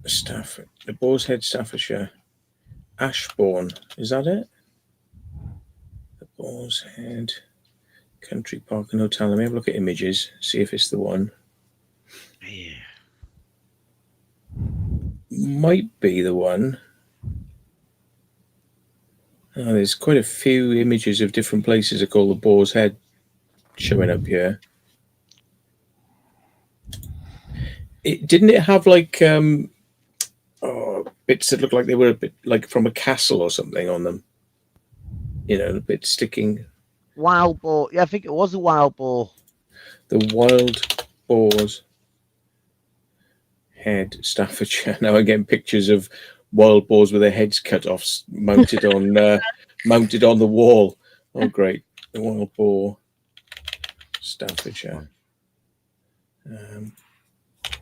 Stafford. The Boar's Head, Staffordshire. Ashbourne. Is that it? The Boar's Head Country Park and Hotel. Let me have a look at images, see if it's the one. Yeah. Might be the one. Oh, there's quite a few images of different places that call the Boar's Head showing up here. Didn't it have like bits that look like they were a bit like from a castle or something on them? A bit sticking. Wild Boar. Yeah, I think it was a Wild Boar. The Wild Boar's Head, Staffordshire. Now I'm getting pictures of wild boars with their heads cut off, mounted on the wall. Oh, great! The Wild Boar, Staffordshire.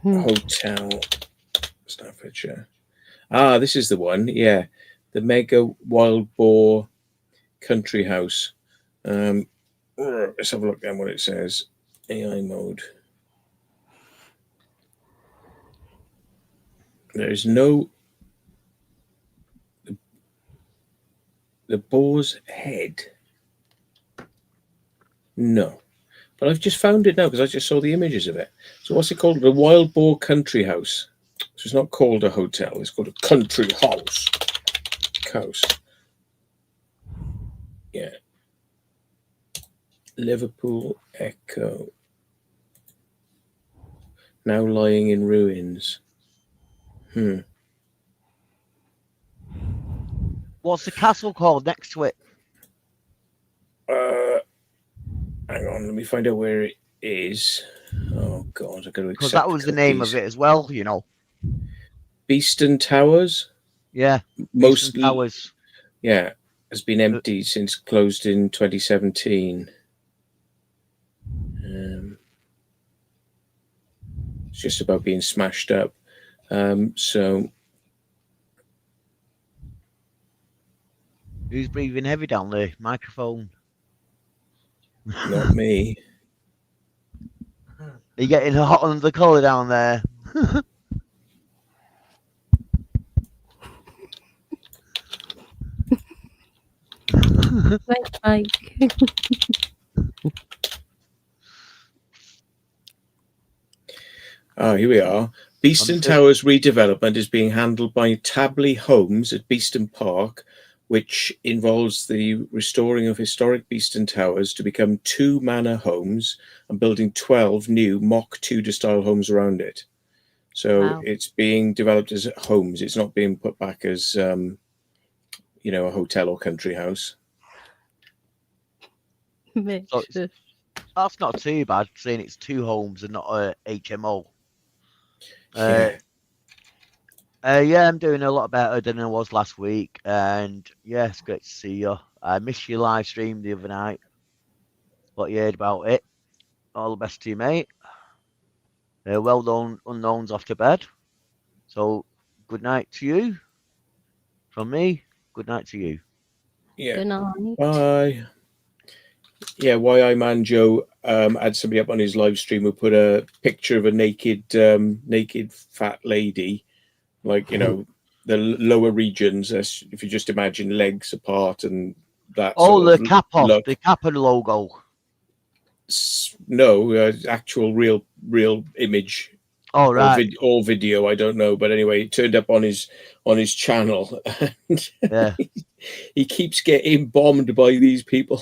Hotel, Staffordshire. Ah, this is the one. Yeah, the Mega Wild Boar Country House. Let's have a look at what it says. AI mode. There is no. The Boar's Head. No. But I've just found it now because I just saw the images of it. So what's it called? The Wild Boar Country House. So it's not called a hotel. It's called a country house. Yeah. Liverpool Echo. Now lying in ruins. What's the castle called next to it? Hang on, let me find out where it is. Oh God, I've got to accept. Because that was the name of it as well, Beeston Towers. Yeah, Most Towers. Yeah, has been empty since closed in 2017. It's just about being smashed up. So Who's breathing heavy down the microphone? not me. Are you getting hot under the collar down there? Thanks, Mike. Here we are. Beeston Towers redevelopment is being handled by Tabley Homes at Beeston Park, which involves the restoring of historic Beeston Towers to become 2 manor homes and building 12 new mock Tudor-style homes around it. So It's being developed as homes. It's not being put back as, a hotel or country house. Mitch, That's not too bad, saying it's 2 homes and not a HMO. Yeah. Yeah, I'm doing a lot better than I was last week, and yeah, it's great to see you. I missed your live stream the other night, but you heard about it. All the best to you, mate. Well done, unknowns off to bed. So, good night to you. From me, good night to you. Yeah. Good night. Bye. Yeah, YI Man Joe had somebody up on his live stream who put a picture of a naked fat lady, like, you know, the lower regions. If you just imagine legs apart and that Oh, sort the of Kappa, look. the Kappa logo. No, actual real image. Oh, right. Or video, I don't know, but anyway, it turned up on his channel, and Yeah. he keeps getting bombed by these people.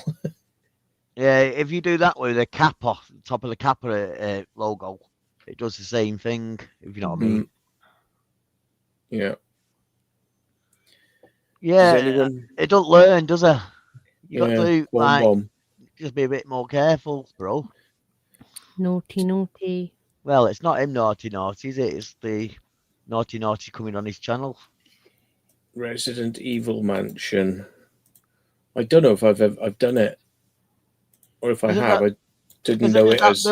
Yeah, if you do that with the Kappa, top of the Kappa logo, it does the same thing, if you know what I mean. Yeah. Yeah, Does anyone? it don't learn, does it? You got Yeah, to, bomb bomb. just be a bit more careful, bro. Naughty, naughty. Well, it's not him naughty, is it? It's the naughty coming on his channel. Resident Evil Mansion. I don't know if I've done it, or if I Isn't have, that- I didn't know it as.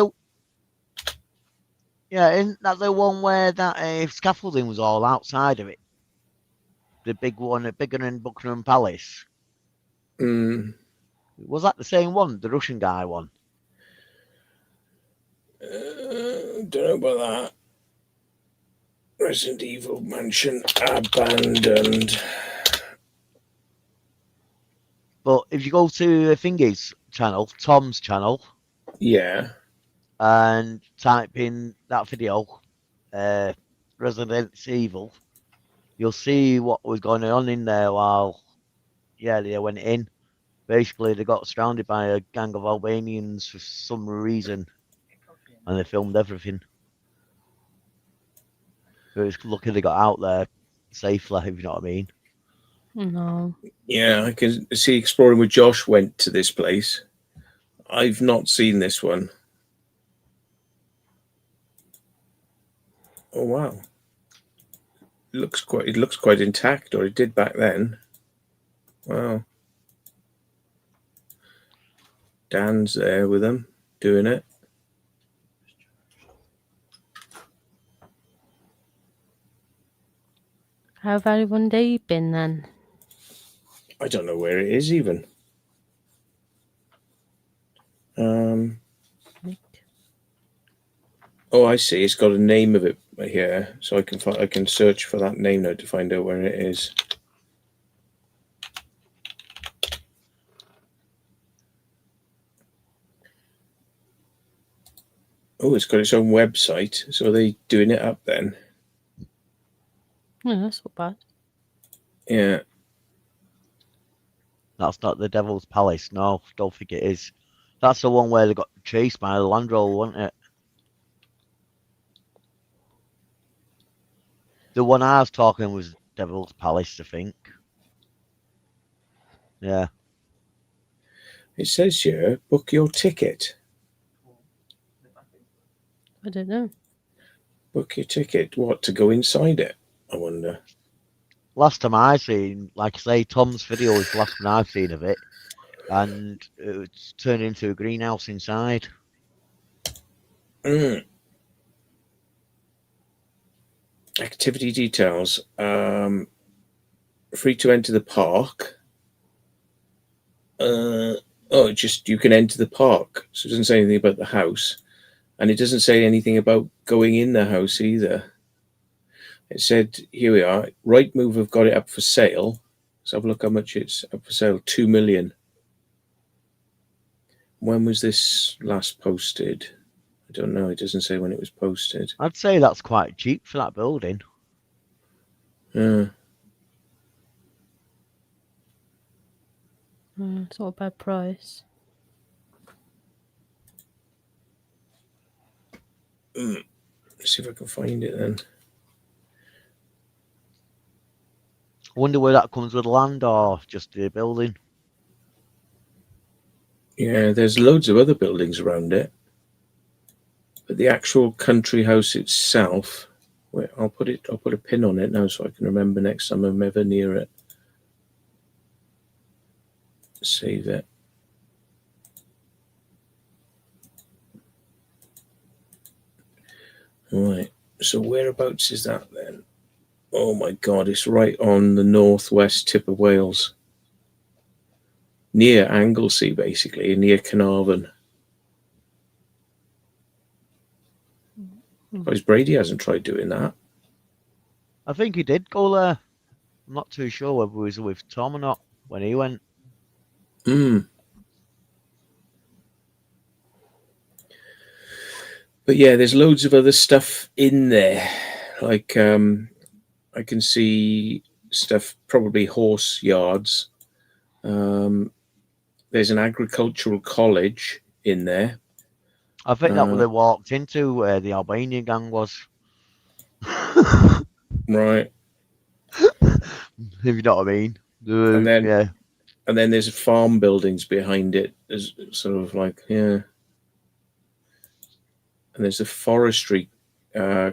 Yeah, isn't that the one where that scaffolding was all outside of it? The big one, bigger than Buckingham Palace. Mm, Was that the same one, the Russian guy one? don't know about that. Resident Evil Mansion abandoned. But if you go to Thingy's channel, Tom's channel, Yeah. and type in that video, Resident Evil, you'll see what was going on in there while, they went in. Basically, they got surrounded by a gang of Albanians for some reason, and they filmed everything. But it's lucky they got out there safely, if you know what I mean. No. Yeah, I can see Exploring with Josh went to this place. I've not seen this one. Oh wow. It looks quite intact, or it did back then. Wow. Dan's there with them, doing it. How have everyone day been then? I don't know where it is even. Oh, I see. It's got a name of it here, so I can search for that name now to find out where it is. Oh, it's got its own website. So are they doing it up then? No, that's not bad. Yeah. That's not the Devil's Palace. No, don't think it is. That's the one where they got chased by the Land Rover, wasn't it? The one I was talking was Devil's Palace, I think. Yeah. It says here, book your ticket. I don't know. Book your ticket. What, to go inside it? I wonder. Last time I seen, like I say, Tom's video is the last one I've seen of it. And it's turned into a greenhouse inside. Activity details. Free to enter the park. Just you can enter the park. So it doesn't say anything about the house. And it doesn't say anything about going in the house either. It said, here we are, Rightmove have got it up for sale. Let's have a look how much it's up for sale. 2 million. When was this last posted? I don't know. It doesn't say when it was posted. I'd say that's quite cheap for that building. Yeah. It's not a bad price. Let's see if I can find it then. I wonder where that comes with land or just the building. Yeah, there's loads of other buildings around it, but the actual country house itself. Wait, I'll put a pin on it now so I can remember next time I'm ever near it. Save it. Right. So whereabouts is that then? Oh my God, it's right on the northwest tip of Wales. Near Anglesey, basically, near Carnarvon. Suppose Brady hasn't tried doing that. I think he did go there. I'm not too sure whether he was with Tom or not when he went. But yeah, there's loads of other stuff in there. Like I can see stuff, probably horse yards. There's an agricultural college in there. I think that what they walked into where the Albanian gang was. Right. If you know what I mean. And then yeah. And then there's farm buildings behind it. There's sort of like, yeah. And there's a forestry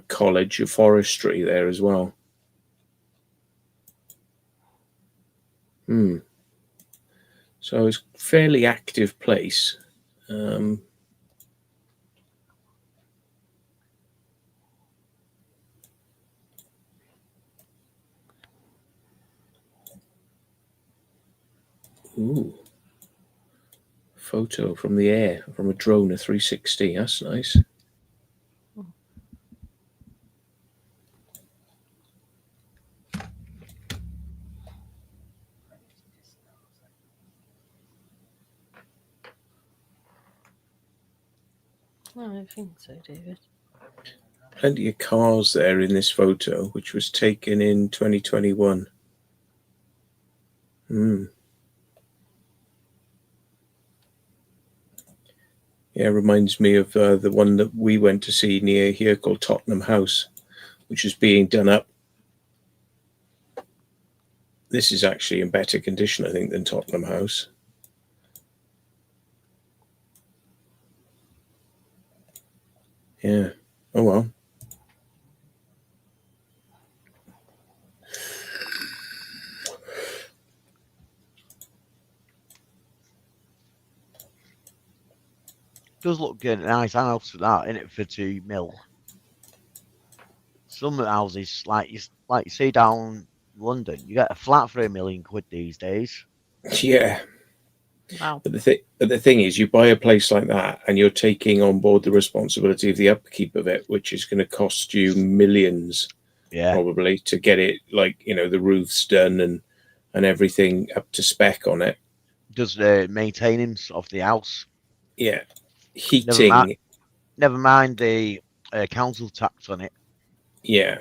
college of forestry there as well. So it's a fairly active place. Ooh. Photo from the air, from a drone, a 360. That's nice. I don't think so, David. Plenty of cars there in this photo, which was taken in 2021. Yeah, reminds me of the one that we went to see near here called Tottenham House, which is being done up. This is actually in better condition, I think, than Tottenham House. Yeah. Oh, well. Does look good. Nice house for that, innit, for 2 mil. Some houses, like you see down London, you get a flat for £1 million these days. Yeah. Wow. But the thing is, you buy a place like that and you're taking on board the responsibility of the upkeep of it, which is going to cost you millions, probably, to get it, like, you know, the roofs done and everything up to spec on it. Does the maintenance of the house. Yeah. Heating. Never mind the council tax on it. Yeah.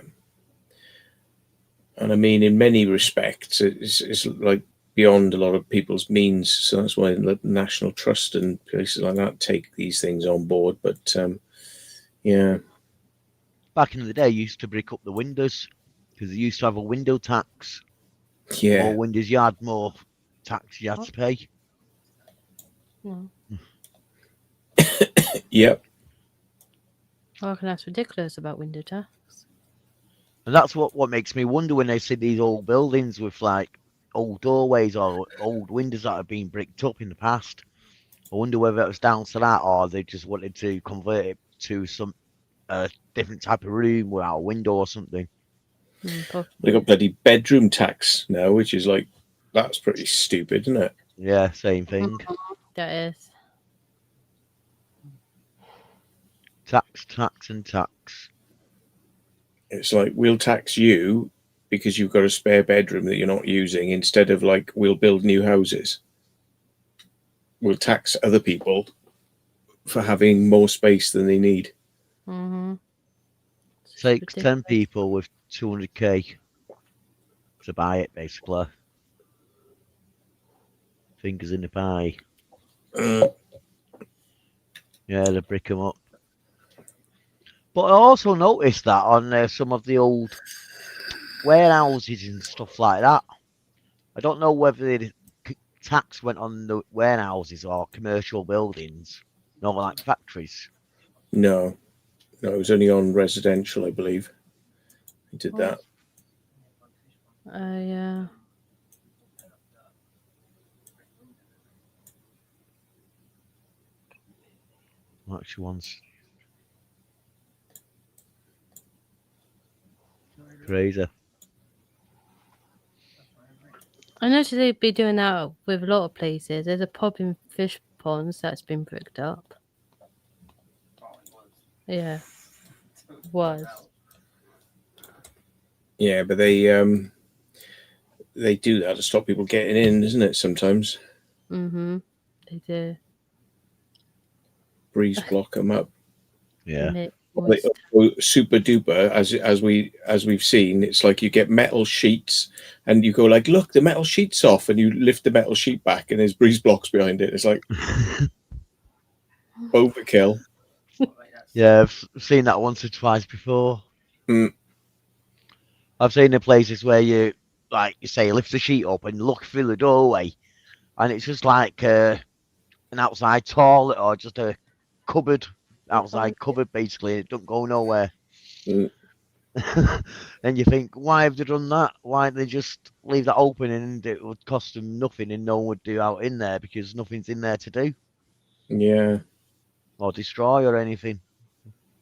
And I mean, in many respects, it's like beyond a lot of people's means. So that's why the National Trust and places like that take these things on board. But yeah. Back in the day, you used to break up the windows because they used to have a window tax. Yeah. More windows you had, more tax you had to pay. No. Yep. I reckon that's ridiculous about window tax. And that's what makes me wonder when they see these old buildings with like old doorways or old windows that have been bricked up in the past. I wonder whether it was down to that or they just wanted to convert it to some different type of room without a window or something. They got bloody bedroom tax now, which is like, that's pretty stupid, isn't it? Yeah, same thing. That is. Tax and tax. It's like, we'll tax you because you've got a spare bedroom that you're not using, instead of like, we'll build new houses. We'll tax other people for having more space than they need. Takes 10 people with 200k to buy it, basically. Fingers in the pie. Yeah, they brick them up. But I also noticed that on some of the old warehouses and stuff like that. I don't know whether they tax went on the warehouses or commercial buildings, not like factories. No, it was only on residential, I believe. He did that. Yeah. Actually, ones crazy. I noticed they'd be doing that with a lot of places. There's a pub in Fish Ponds that's been bricked up. Yeah. Was. Yeah, but they do that to stop people getting in, isn't it? Sometimes Mm-hmm. They do. breeze block them up. Yeah. And it They- was super duper, as we've seen, it's like you get metal sheets and you go like, look, the metal sheet's off, and you lift the metal sheet back and there's breeze blocks behind it. It's like overkill. Yeah, I've seen that once or twice before. Mm. I've seen the places where you, like you say, lift the sheet up and look through the doorway, and it's just like an outside toilet or just a cupboard, outside cupboard, basically. It don't go nowhere. Mm. And you think, why have they done that? Why didn't they just leave that open and it would cost them nothing and no one would do out in there because nothing's in there to do Yeah, or destroy or anything,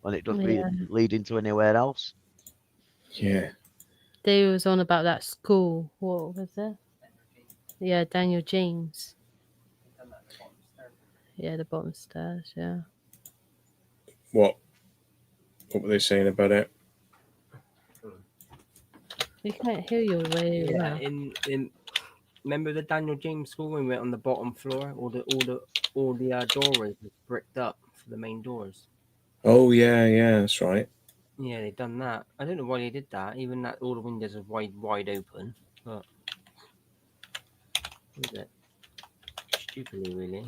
and it doesn't Yeah. lead into anywhere else. yeah. they was on about that school. What was it? Yeah, Daniel James. Yeah, the bottom stairs, yeah. What were they saying about it? You can't hear you very Yeah, well. in remember the Daniel James school when we went on the bottom floor? All the doorways were bricked up for the main doors. Oh yeah, that's right. Yeah, they done that. I don't know why they did that. Even that all the windows are wide open. But what is it? Stupidly, really.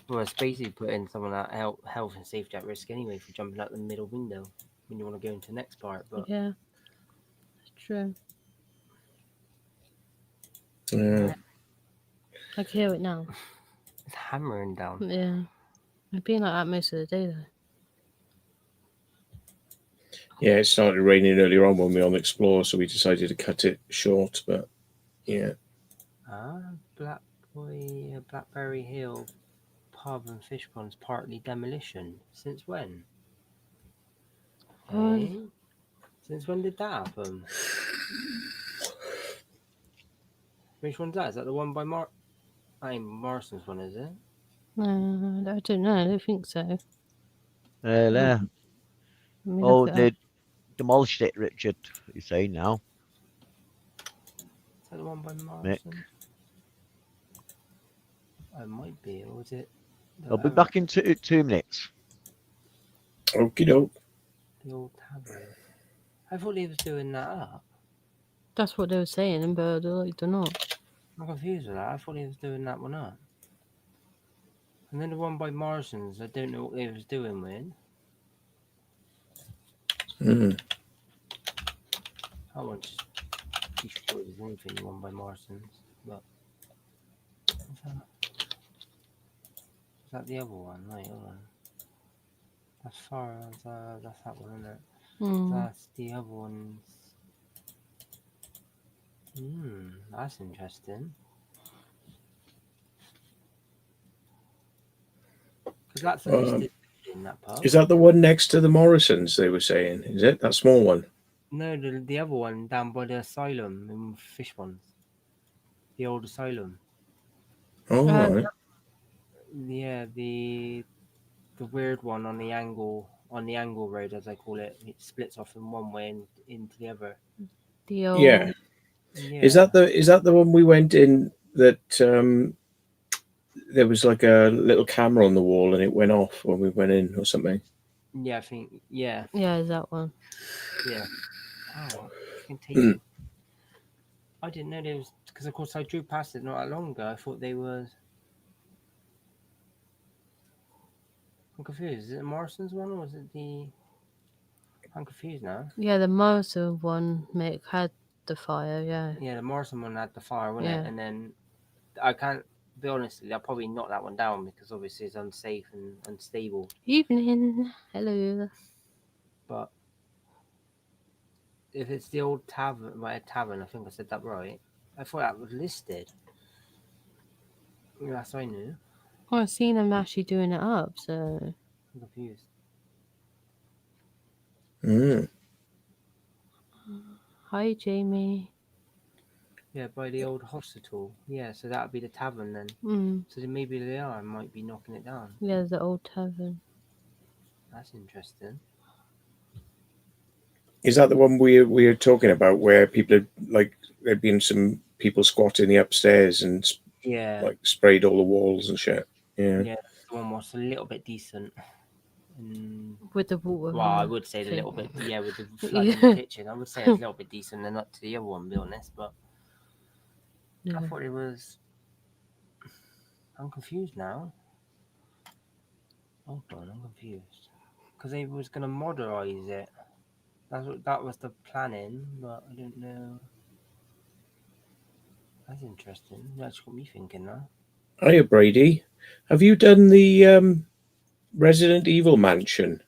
Well, it's basically putting someone at health and safety at risk anyway for jumping out the middle window when you want to go into the next part. But Yeah, that's true. Yeah. I can hear it now. it's hammering down. Yeah. It's been like that most of the day, though. Yeah, it started raining earlier on when we were on Explorer, so we decided to cut it short. But yeah, Blackberry Hill pub and fish ponds partly demolition. Since when? Oh. Hey? Since when did that happen? Which one's that? Is that the one by Marston's one, is it? No, I don't know. I don't think so. There. Let me Oh, look it they up. demolished it, Richard. You say now? Is that the one by Marston? It might be, or was it? I'll be back in 2 minutes. okie doke. The old tavern. I thought he was doing that up. That's what they were saying, but they're not. I'm confused with that. I thought he was doing that one up. And then the one by Marston's, I don't know what he was doing with. Mm. I won't just be sure there's anything the one by Marston's, but what's that? Is that the other one? Wait, hold on. That's far as that's that one, isn't it? Mm. That's the other ones. That's interesting. Because that's a listed in that part. Is that the one next to the Morrisons? They were saying, is it that small one? No, the other one down by the asylum in Fish Ponds. The old asylum. Oh, right. Yeah, the weird one on the angle road, as I call it. It splits off in one way and into the other. The old. Yeah. Yeah. Is that the one we went in that there was like a little camera on the wall and it went off when we went in or something? Yeah, I think. Yeah. Yeah, is that one? Yeah. Oh, I can take it. I didn't know there was, because of course I drew past it not that long ago. I thought they were. I'm confused. Is it the Morrison's one or was it the? I'm confused now. Yeah, the Morrison one had the fire. Yeah. Yeah, the Morrison one had the fire, wasn't Yeah. it? And then I can't. be honest, they'll probably knock that one down because obviously it's unsafe and unstable. Evening. Hello. But if it's the old tavern, I think I said that right. I thought that was listed. That's what I knew. Well, I've seen them actually doing it up, so. I'm confused. Mm. Hi, Jamie. Yeah, by the old hospital. Yeah, so that would be the tavern then. Mm. So then maybe they might be knocking it down. Yeah, the old tavern. That's interesting. Is that the one we were talking about where people had, like, there'd been some people squatting the upstairs and Yeah. like sprayed all the walls and shit? Yeah. Yeah, the one was a little bit decent. With the water. Well, I would say a little bit, yeah, with the flood in the kitchen. I would say it's a little bit decent and not to the other one, to be honest. But Yeah. I thought it was. I'm confused now. Hold on, I'm confused. Because they was going to modernise it. That was the planning, but I don't know. That's interesting. That's got me thinking now. Hiya, Brady. Have you done the Resident Evil mansion?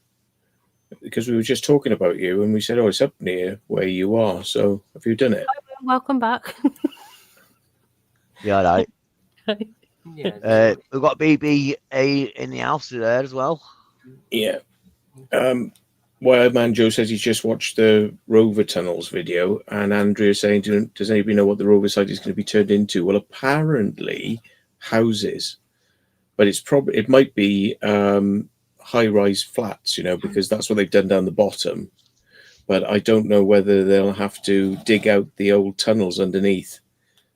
Because we were just talking about you and we said, oh, it's up near where you are. So have you done it? Welcome back. Yeah, right. Yeah. We've got BB-8 in the house there as well. Yeah. Wild Man Joe says he's just watched the Rover Tunnels video, and Andrea saying, does anybody know what the Rover site is going to be turned into? Well, apparently houses, but it might be high-rise flats, because that's what they've done down the bottom. But I don't know whether they'll have to dig out the old tunnels underneath,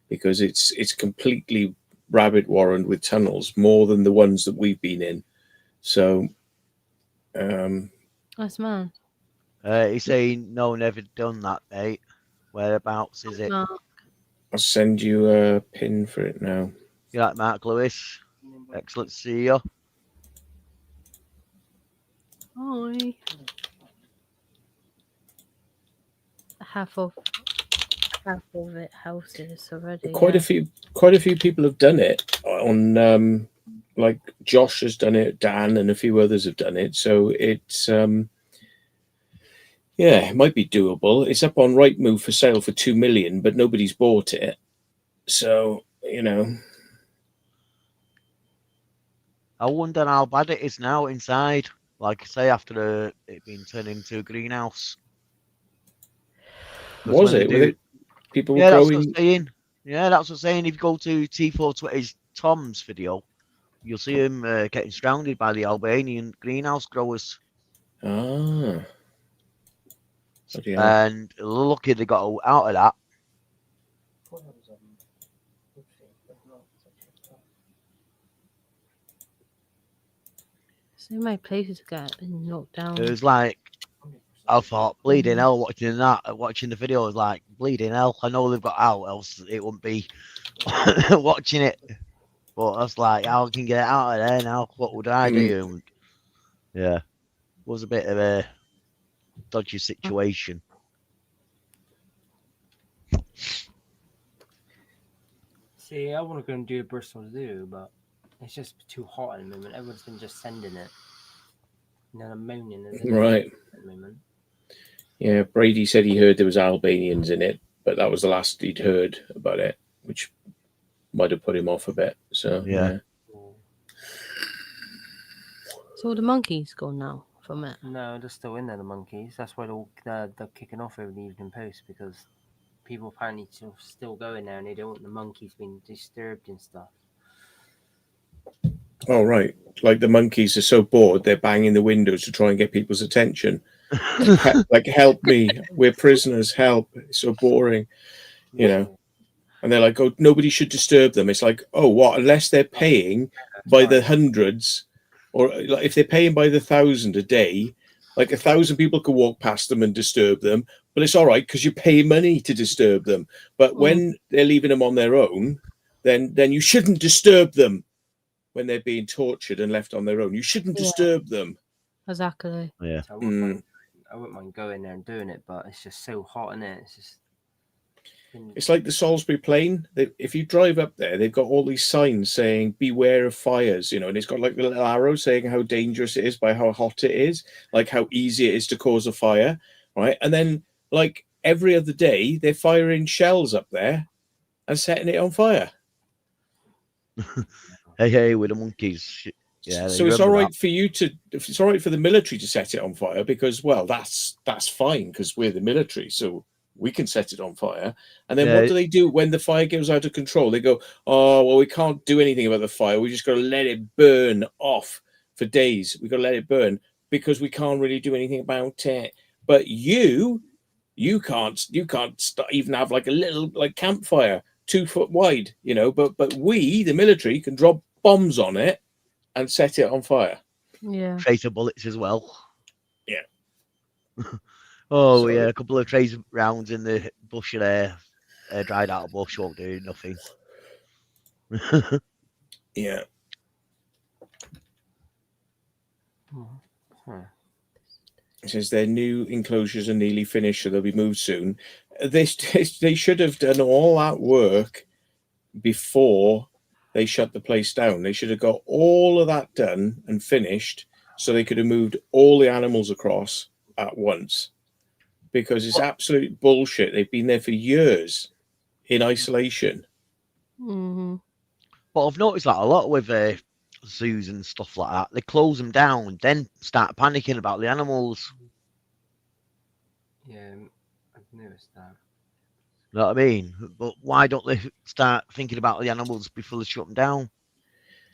because it's completely rabbit warrened with tunnels, more than the ones that we've been in. So That's man. He's saying no, never done that, mate. Whereabouts is it? Mark. I'll send you a pin for it now. You like Mark Lewis? Excellent to see you. Hi. Half of it houses already. Quite a few people have done it on like Josh has done it, Dan and a few others have done it, so it's it might be doable. It's up on Rightmove for sale for 2 million, but nobody's bought it, so I wonder how bad it is now inside. Like I say, after it being turned into a greenhouse. Was it? People were yeah, growing. that's what I'm saying. Yeah, that's what I'm saying. If you go to T420's Tom's video, you'll see him getting surrounded by the Albanian greenhouse growers. Ah. And lucky they got out of that. So many places got knocked down. It was like, I thought, bleeding hell watching the video. I was like, bleeding hell. I know they've got out, else it wouldn't be watching it. But I was like, how can I get out of there now? What would I do? And yeah, it was a bit of a dodgy situation. See, I want to go and do a Bristol Zoo, but it's just too hot at the moment. Everyone's been just sending it. They're moaning Right. at the moment. Yeah, Brady said he heard there was Albanians in it, but that was the last he'd heard about it, which might have put him off a bit. So yeah. So all the monkeys gone now from it? No, they're still in there, the monkeys. That's why they're kicking off over the Evening Post, because people apparently still go in there and they don't want the monkeys being disturbed and stuff. Oh, right. Like the monkeys are so bored, they're banging the windows to try and get people's attention. Like, help me. We're prisoners. Help. It's so boring. And they're like, oh, nobody should disturb them. It's like, oh, what? Unless they're paying by the hundreds, or like, if they're paying by the 1,000 a day, like 1,000 people could walk past them and disturb them. But it's all right because you pay money to disturb them. But when they're leaving them on their own, then you shouldn't disturb them. When they're being tortured and left on their own, you shouldn't disturb them. Exactly. Yeah. So I wouldn't mind going there and doing it, but it's just so hot in it. fucking. It's like the Salisbury Plain. If you drive up there, they've got all these signs saying "Beware of fires," you know, and it's got like the little arrow saying how dangerous it is by how hot it is, like how easy it is to cause a fire, right? And then, like every other day, they're firing shells up there and setting it on fire. Hey, with the monkeys. Yeah, So it's all right for you to. It's all right for the military to set it on fire because, well, that's fine because we're the military, so we can set it on fire. And then what do they do when the fire goes out of control? They go, "Oh, well, we can't do anything about the fire. We just got to let it burn off for days. We got to let it burn because we can't really do anything about it." But you can't even have like a little like campfire 2 foot wide, you know. But we, the military, can drop bombs on it and set it on fire. Yeah. Tracer bullets as well. Yeah. Oh, So- yeah, a couple of tracer rounds in the bush there. Dried out a bush won't do nothing. Yeah. It says their new enclosures are nearly finished, so they'll be moved soon. They should have done all that work before they shut the place down. They should have got all of that done and finished so they could have moved all the animals across at once. Because it's absolute bullshit. They've been there for years in isolation. Mm-hmm. But I've noticed that a lot with zoos and stuff like that. They close them down, then start panicking about the animals. Yeah, I've noticed that. You know what I mean? But why don't they start thinking about the animals before they shut them down?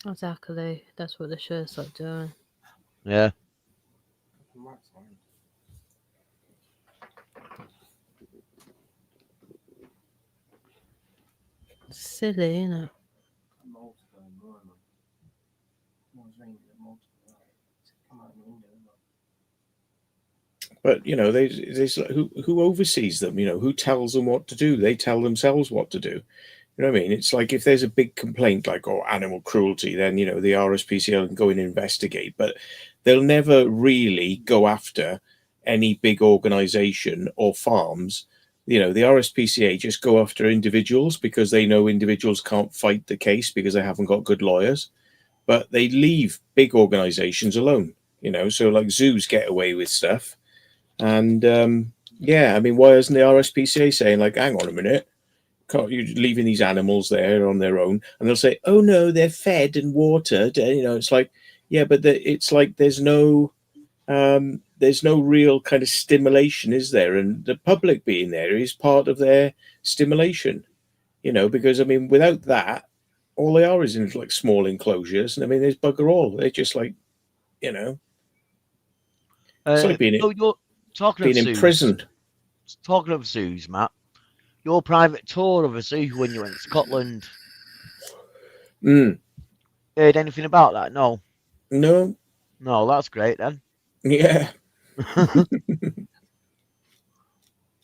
Exactly. That's what they should start doing. Yeah. Silly, isn't it? But you know, there's who oversees them. You know, who tells them what to do? They tell themselves what to do. You know what I mean? It's like if there's a big complaint like animal cruelty, then you know the RSPCA can go and investigate. But they'll never really go after any big organization or farms. You know, the RSPCA just go after individuals because they know individuals can't fight the case because they haven't got good lawyers. But they leave big organizations alone. You know, so like zoos get away with stuff. And yeah, I mean, why isn't the RSPCA saying like, hang on a minute, can't you leaving these animals there on their own? And they'll say, oh no, they're fed and watered. You know, it's like, yeah, but it's like there's no real kind of stimulation, is there? And the public being there is part of their stimulation, you know, because I mean, without that, all they are is in like small enclosures, and I mean, there's bugger all. They're just like, you know, it's like being So you're talking of being zoos. imprisoned. Talking of zoos, Matt. Your private tour of a zoo when you went to Scotland. Mm. Heard anything about that? No. No, No, that's great then. yeah,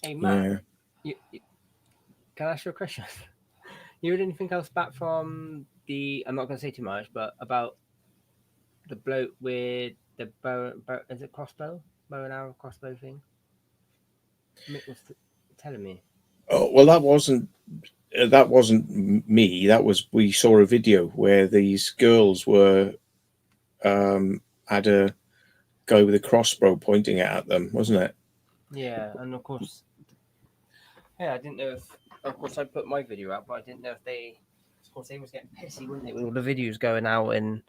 Hey, Matt, yeah. can I ask you a question? You heard anything else back from the? I'm not going to say too much, but about the bloke with the bow is it crossbow? Bow and arrow crossbow thing? Mick was telling me. Oh well, that wasn't me. That was we saw a video where these girls were had a guy with a crossbow pointing it at them, wasn't it? Yeah, and of course, yeah, I didn't know if. Of course, I put my video out, but I didn't know if they. Of course, they was getting pissy, weren't they, with all the videos going out and.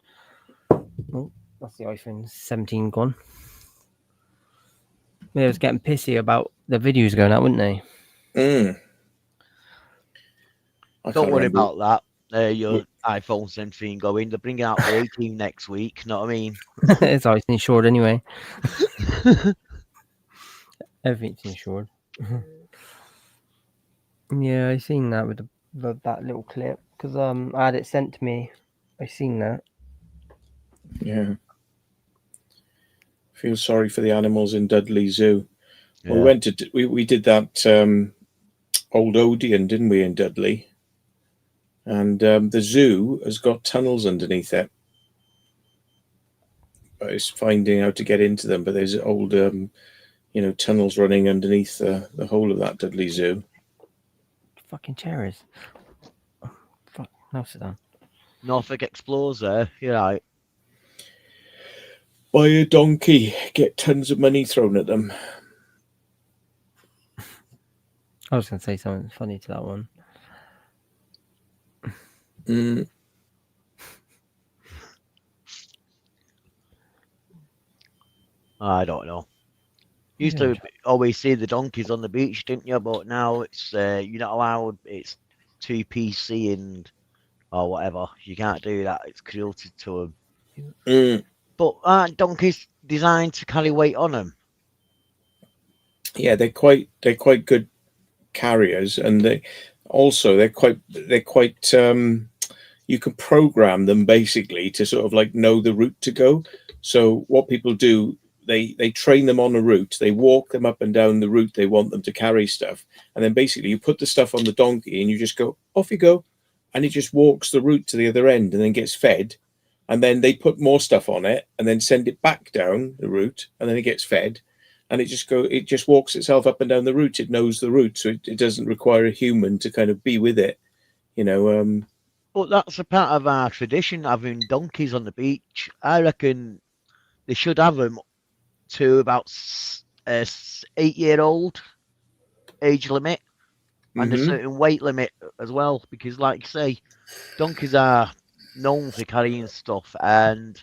Oh, that's the iPhone 17 gone. They was getting pissy about the videos going out, wouldn't they? Mm. Don't worry about that. Your iPhone 17 going. They're bringing out the 18 next week. Know what I mean? It's always insured anyway. Everything's insured. Yeah, I seen that with that little clip because I had it sent to me. I seen that. Yeah. Feel sorry for the animals in Dudley Zoo. Yeah. We went to we did that old Odeon, didn't we, in Dudley? And the zoo has got tunnels underneath it. But it's finding how to get into them. But there's old, tunnels running underneath the whole of that Dudley Zoo. fucking chair is. Oh, fuck, no, sit down. Norfolk Explorer, you're right. Buy a donkey, get tons of money thrown at them. I was going to say something funny to that one. Mm. I don't know. You used to always see the donkeys on the beach, didn't you? But now it's you're not allowed. It's too PC and or whatever. You can't do that. It's cruelty to them. Mm. But aren't donkeys designed to carry weight on them? Yeah, they're quite good carriers, and they're quite you can program them basically to sort of like know the route to go. So what people do, they train them on a route, they walk them up and down the route they want them to carry stuff, and then basically you put the stuff on the donkey and you just go, off you go, and it just walks the route to the other end and then gets fed, and then they put more stuff on it and then send it back down the route, and then it gets fed, and it just walks itself up and down the route. It knows the route, so it doesn't require a human to kind of be with it, you know. But that's a part of our tradition, having donkeys on the beach. I reckon they should have them to about 8-year-old age limit and a certain weight limit as well, because like you say, donkeys are known for carrying stuff, and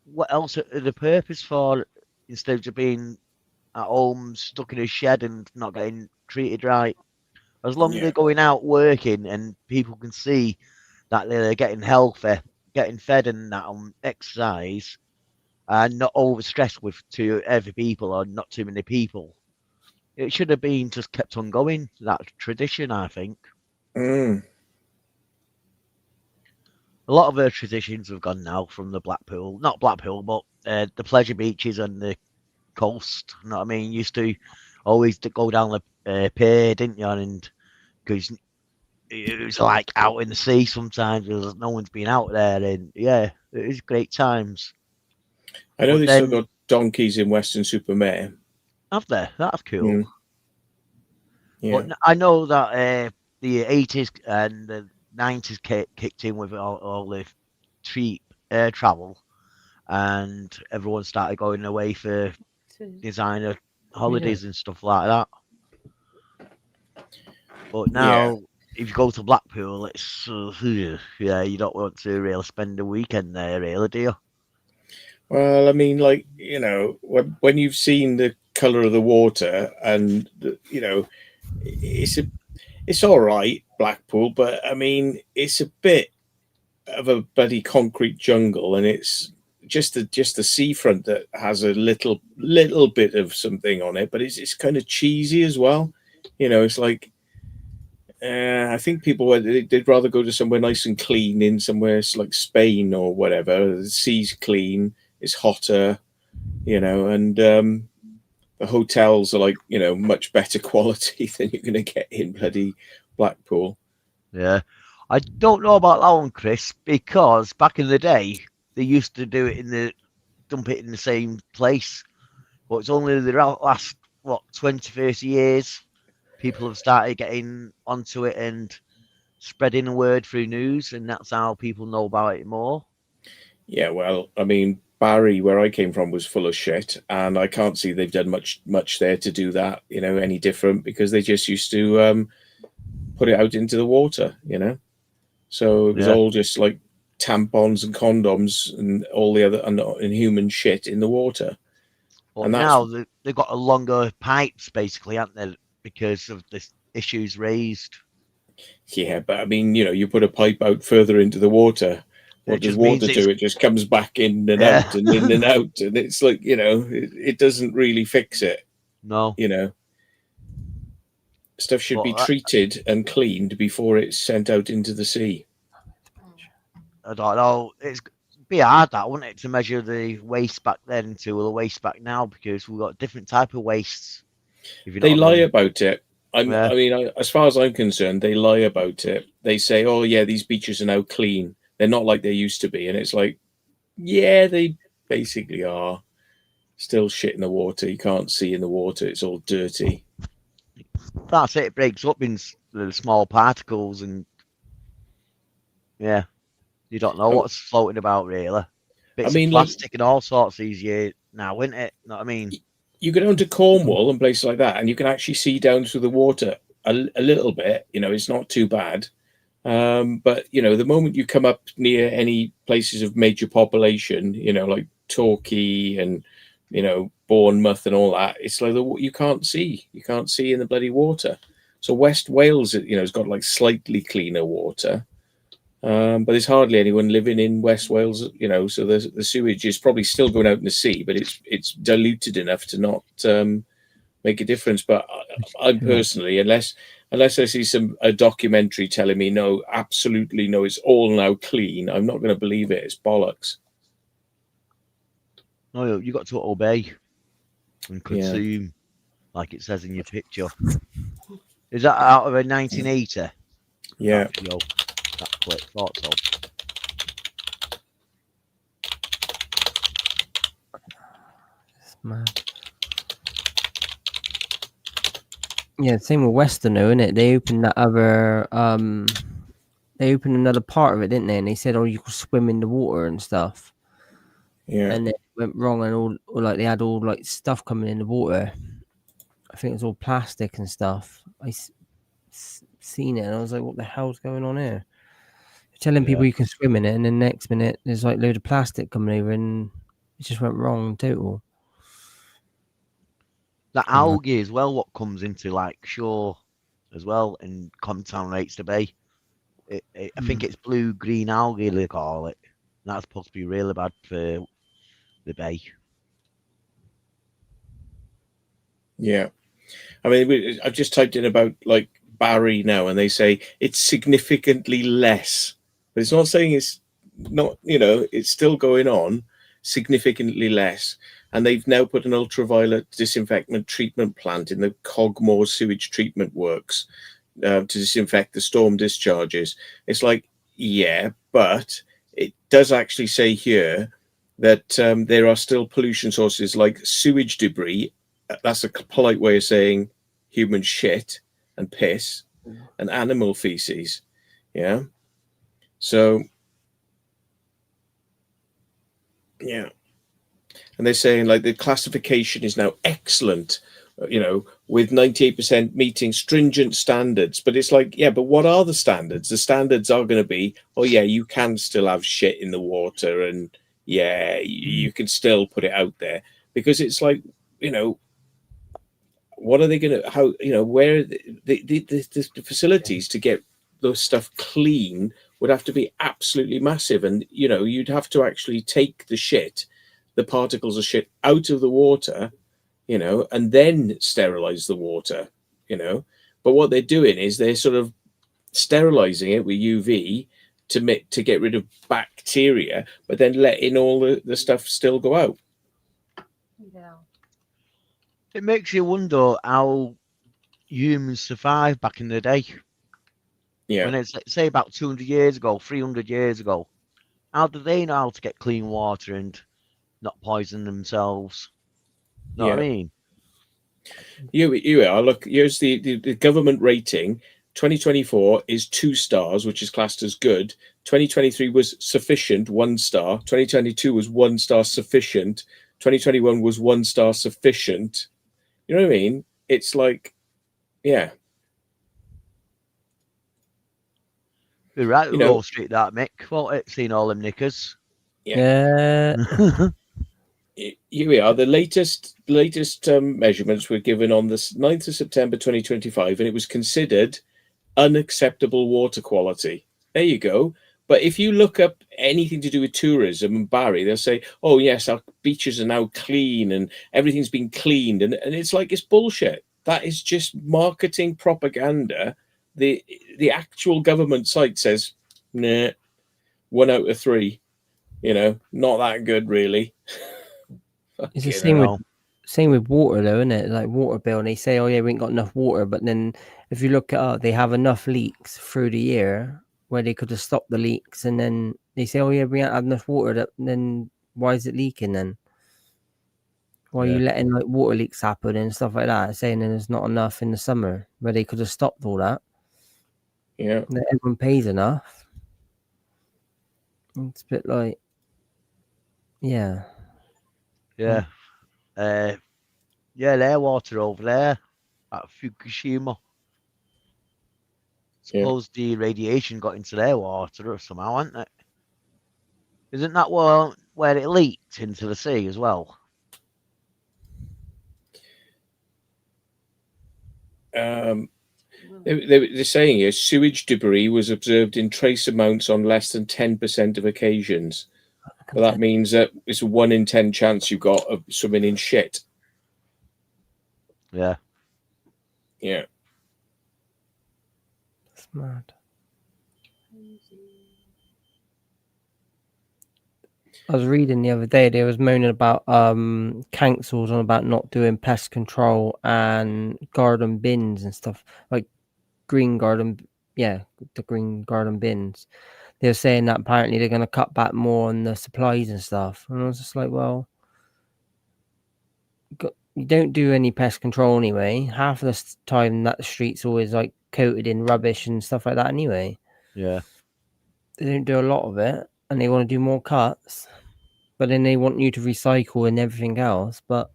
what else are the purpose for instead of being at home stuck in a shed and not getting treated right? As long as they're going out working and people can see that they're getting healthy, getting fed and that on exercise, and not overstressed with too heavy people or not too many people. It should have been just kept on going, that tradition, I think. Mm. A lot of our traditions have gone now from the Blackpool, not Blackpool, but the pleasure beaches and the coast. You know what I mean? Used to always go down the pier, didn't you? And because it was like out in the sea sometimes, no one's been out there, and yeah, it was great times. I know But they then- still got donkeys in Weston-super-Mare. Have there? That's cool. Mm. Yeah. But I know that the 80s and the 90s kicked in with all the cheap air travel, and everyone started going away for designer holidays and stuff like that. But now, if you go to Blackpool, it's yeah, you don't want to really spend a weekend there, really, do you? Well, I mean, like, you know, when you've seen the color of the water, and you know, it's all right, Blackpool, but I mean, it's a bit of a bloody concrete jungle, and it's just the seafront that has a little bit of something on it, but it's kind of cheesy as well. You know, it's like I think people they'd rather go to somewhere nice and clean, in somewhere like Spain or whatever. The sea's clean, it's hotter, you know, and the hotels are like, you know, much better quality than you're going to get in bloody Blackpool. Yeah. I don't know about that one, Chris, because back in the day, they used to dump it in the same place. But it's only the last, 20, 30 years, people have started getting onto it and spreading the word through news, and that's how people know about it more. Yeah, well, I mean, Barry, where I came from, was full of shit, and I can't see they've done much there to do that, you know, any different, because they just used to put it out into the water, you know. So it was all just like tampons and condoms and all the other inhuman shit in the water. But And now they've got a longer pipes, basically, haven't they, because of the issues raised. Yeah, but I mean, you know, you put a pipe out further into the water. What does water do? It just comes back in and out and in and out. And it's like, you know, it doesn't really fix it. No. You know, stuff should be treated and cleaned before it's sent out into the sea. I don't know. It's be hard, that, wouldn't it, to measure the waste back then to the waste back now, because we've got different type of wastes. They lie about it. I mean, as far as I'm concerned, they lie about it. They say, oh, yeah, these beaches are now clean. They're not like they used to be. And it's like, yeah, they basically are. Still shit in the water. You can't see in the water. It's all dirty. That's it. It breaks up in the small particles, and yeah, you don't know Oh, what's floating about really. Bits mean, of like- plastic and all sorts these years now, isn't it? Know what I mean? you go down to Cornwall and places like that, and you can actually see down through the water a little bit. You know, it's not too bad. But you know, the moment you come up near any places of major population, you know, like Torquay and you know Bournemouth and all that, it's like you can't see in the bloody water. So West Wales, you know, has got like slightly cleaner water, but there's hardly anyone living in West Wales, you know. So the sewage is probably still going out in the sea, but it's diluted enough to not make a difference. But I'm personally, unless I see a documentary telling me no, absolutely no, it's all now clean, I'm not going to believe it. It's bollocks. No, you got to obey and consume, like it says in your picture. Is that out of a 1980? Yeah. That video, that clip, thought so. It's mad. Yeah, same with Western, though, isn't it? They opened that other, they opened another part of it, didn't they? And they said, "Oh, you could swim in the water and stuff." Yeah. And it went wrong, and all like they had all like stuff coming in the water. I think it was all plastic and stuff. I seen it, and I was like, "What the hell's going on here?" You're telling people you can swim in it, and then next minute there's like a load of plastic coming over, and it just went wrong total. That algae as well, what comes into like shore as well, and contaminates the bay. I think it's blue-green algae they call it. That's supposed to be really bad for the bay. Yeah. I mean, I've just typed in about like Barry now, and they say it's significantly less. But it's not saying it's not, you know, it's still going on, significantly less. And they've now put an ultraviolet disinfectant treatment plant in the Cogmore sewage treatment works to disinfect the storm discharges. It's like, yeah, but it does actually say here that there are still pollution sources like sewage debris. That's a polite way of saying human shit and piss and animal feces. Yeah. So, yeah. And they're saying like the classification is now excellent, you know, with 98% meeting stringent standards. But it's like, yeah, but what are the standards? The standards are going to be, oh, yeah, you can still have shit in the water, and yeah, you can still put it out there, because it's like, you know, what are they going to, how, you know, where the facilities to get those stuff clean would have to be absolutely massive. And, you know, you'd have to actually take the shit, the particles of shit out of the water, you know, and then sterilize the water, you know. But what they're doing is they're sort of sterilizing it with UV to get rid of bacteria, but then letting all the stuff still go out. Yeah. It makes you wonder how humans survived back in the day. Yeah. When it's, say, about 200 years ago, 300 years ago, how do they know how to get clean water and not poison themselves? Know what I mean? You are. Look, here's the government rating. 2024 is 2 stars, which is classed as good. 2023 was sufficient, 1 star. 2022 was 1 star sufficient. 2021 was 1 star sufficient. You know what I mean? It's like, yeah. We're right, You know, Wall Street, that Mick. Won't it? Seeing all them knickers. Yeah. Here we are. The latest measurements were given on the 9th of September 2025, and it was considered unacceptable water quality. There you go. But if you look up anything to do with tourism and Barry, they'll say, oh, yes, our beaches are now clean and everything's been cleaned. And it's like, it's bullshit. That is just marketing propaganda. The actual government site says, nah, 1 out of 3. You know, not that good, really. It's the same with water, though, isn't it? Like water bill, and they say, "Oh yeah, we ain't got enough water," but then if you look it up, they have enough leaks through the year where they could have stopped the leaks, and then they say, "Oh yeah, we ain't had enough water." Then why is it leaking then? Why are you letting like water leaks happen and stuff like that? Saying there's not enough in the summer where they could have stopped all that. Yeah. That everyone pays enough. It's a bit like, yeah. Yeah. Yeah, their water over there at Fukushima. Suppose the radiation got into their water or somehow, hasn't it? Isn't that where it leaked into the sea as well? They're saying here sewage debris was observed in trace amounts on less than 10% of occasions. Well, that means that it's a 1 in 10 chance you've got of swimming in shit. Yeah. Yeah. That's mad. I was reading the other day, they was moaning about councils on about not doing pest control and garden bins and stuff, like green garden, the green garden bins. They were saying that apparently they're going to cut back more on the supplies and stuff. And I was just like, well, you don't do any pest control anyway. Half of the time that the street's always like coated in rubbish and stuff like that anyway. Yeah. They don't do a lot of it, and they want to do more cuts, but then they want you to recycle and everything else. But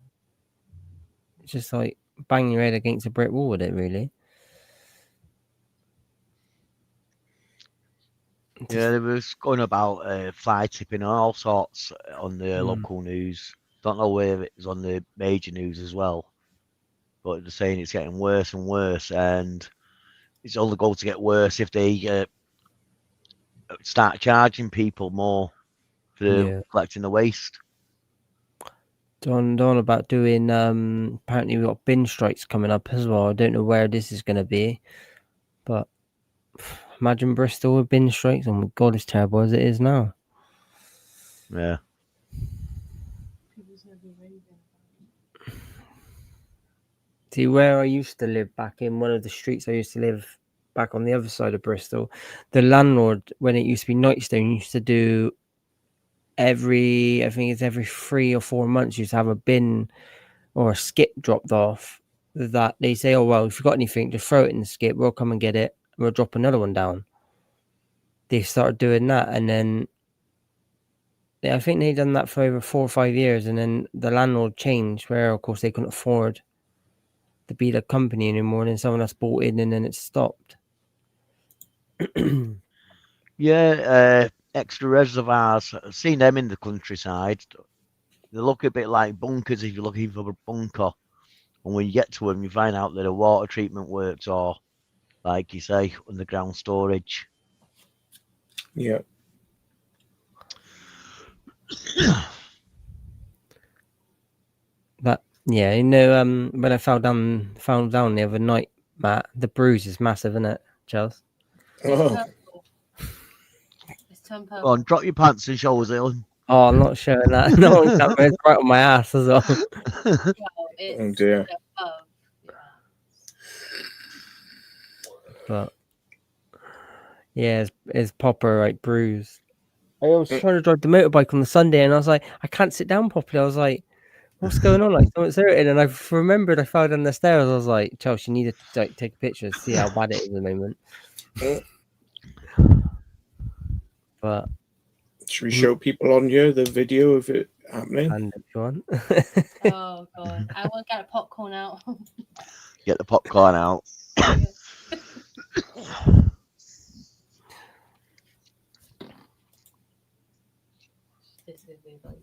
it's just like bang your head against a brick wall with it, really. Yeah, there was going about fly tipping and all sorts on the Hmm. local news. Don't know whether it was on the major news as well, but they're saying it's getting worse and worse, and it's only going to get worse if they start charging people more for collecting the waste. Don about doing apparently we've got bin strikes coming up as well. I don't know where this is going to be, but imagine Bristol with bin strikes. Oh my god, it's terrible as it is now. Yeah. See, where I used to live back in one of the streets I used to live back on the other side of Bristol, the landlord, when it used to be Nightstone, used to do every 3 or 4 months, used to have a bin or a skip dropped off. That they say, oh well, if you've got anything, just throw it in the skip. We'll come and get it. We'll drop another one down. They started doing that, and then I think they done that for over 4 or 5 years, and then the landlord changed, where of course they couldn't afford to be the company anymore, and then someone else bought in, and then it stopped. Yeah, extra reservoirs. I've seen them in the countryside. They look a bit like bunkers if you're looking for a bunker. And when you get to them, you find out that a water treatment works or, like you say, underground storage. Yeah. But yeah, you know, when I fell down the other night, Matt, the bruise is massive, isn't it, Chelsea? Oh, Go on, drop your pants and show us it. Oh, I'm not showing that. No, it's right on my ass as well. oh dear. But yeah, it's proper like bruise. I was trying to drive the motorbike on the Sunday, and I was like, I can't sit down properly. I was like, what's going on? Like, someone's hurting. And I remembered I fell down the stairs. I was like, Chelsea, you need to like, take a picture to see how bad it is at the moment. But should we show people on here the video of it happening? and if you want. Oh god, I want to get a popcorn out. Get the popcorn out.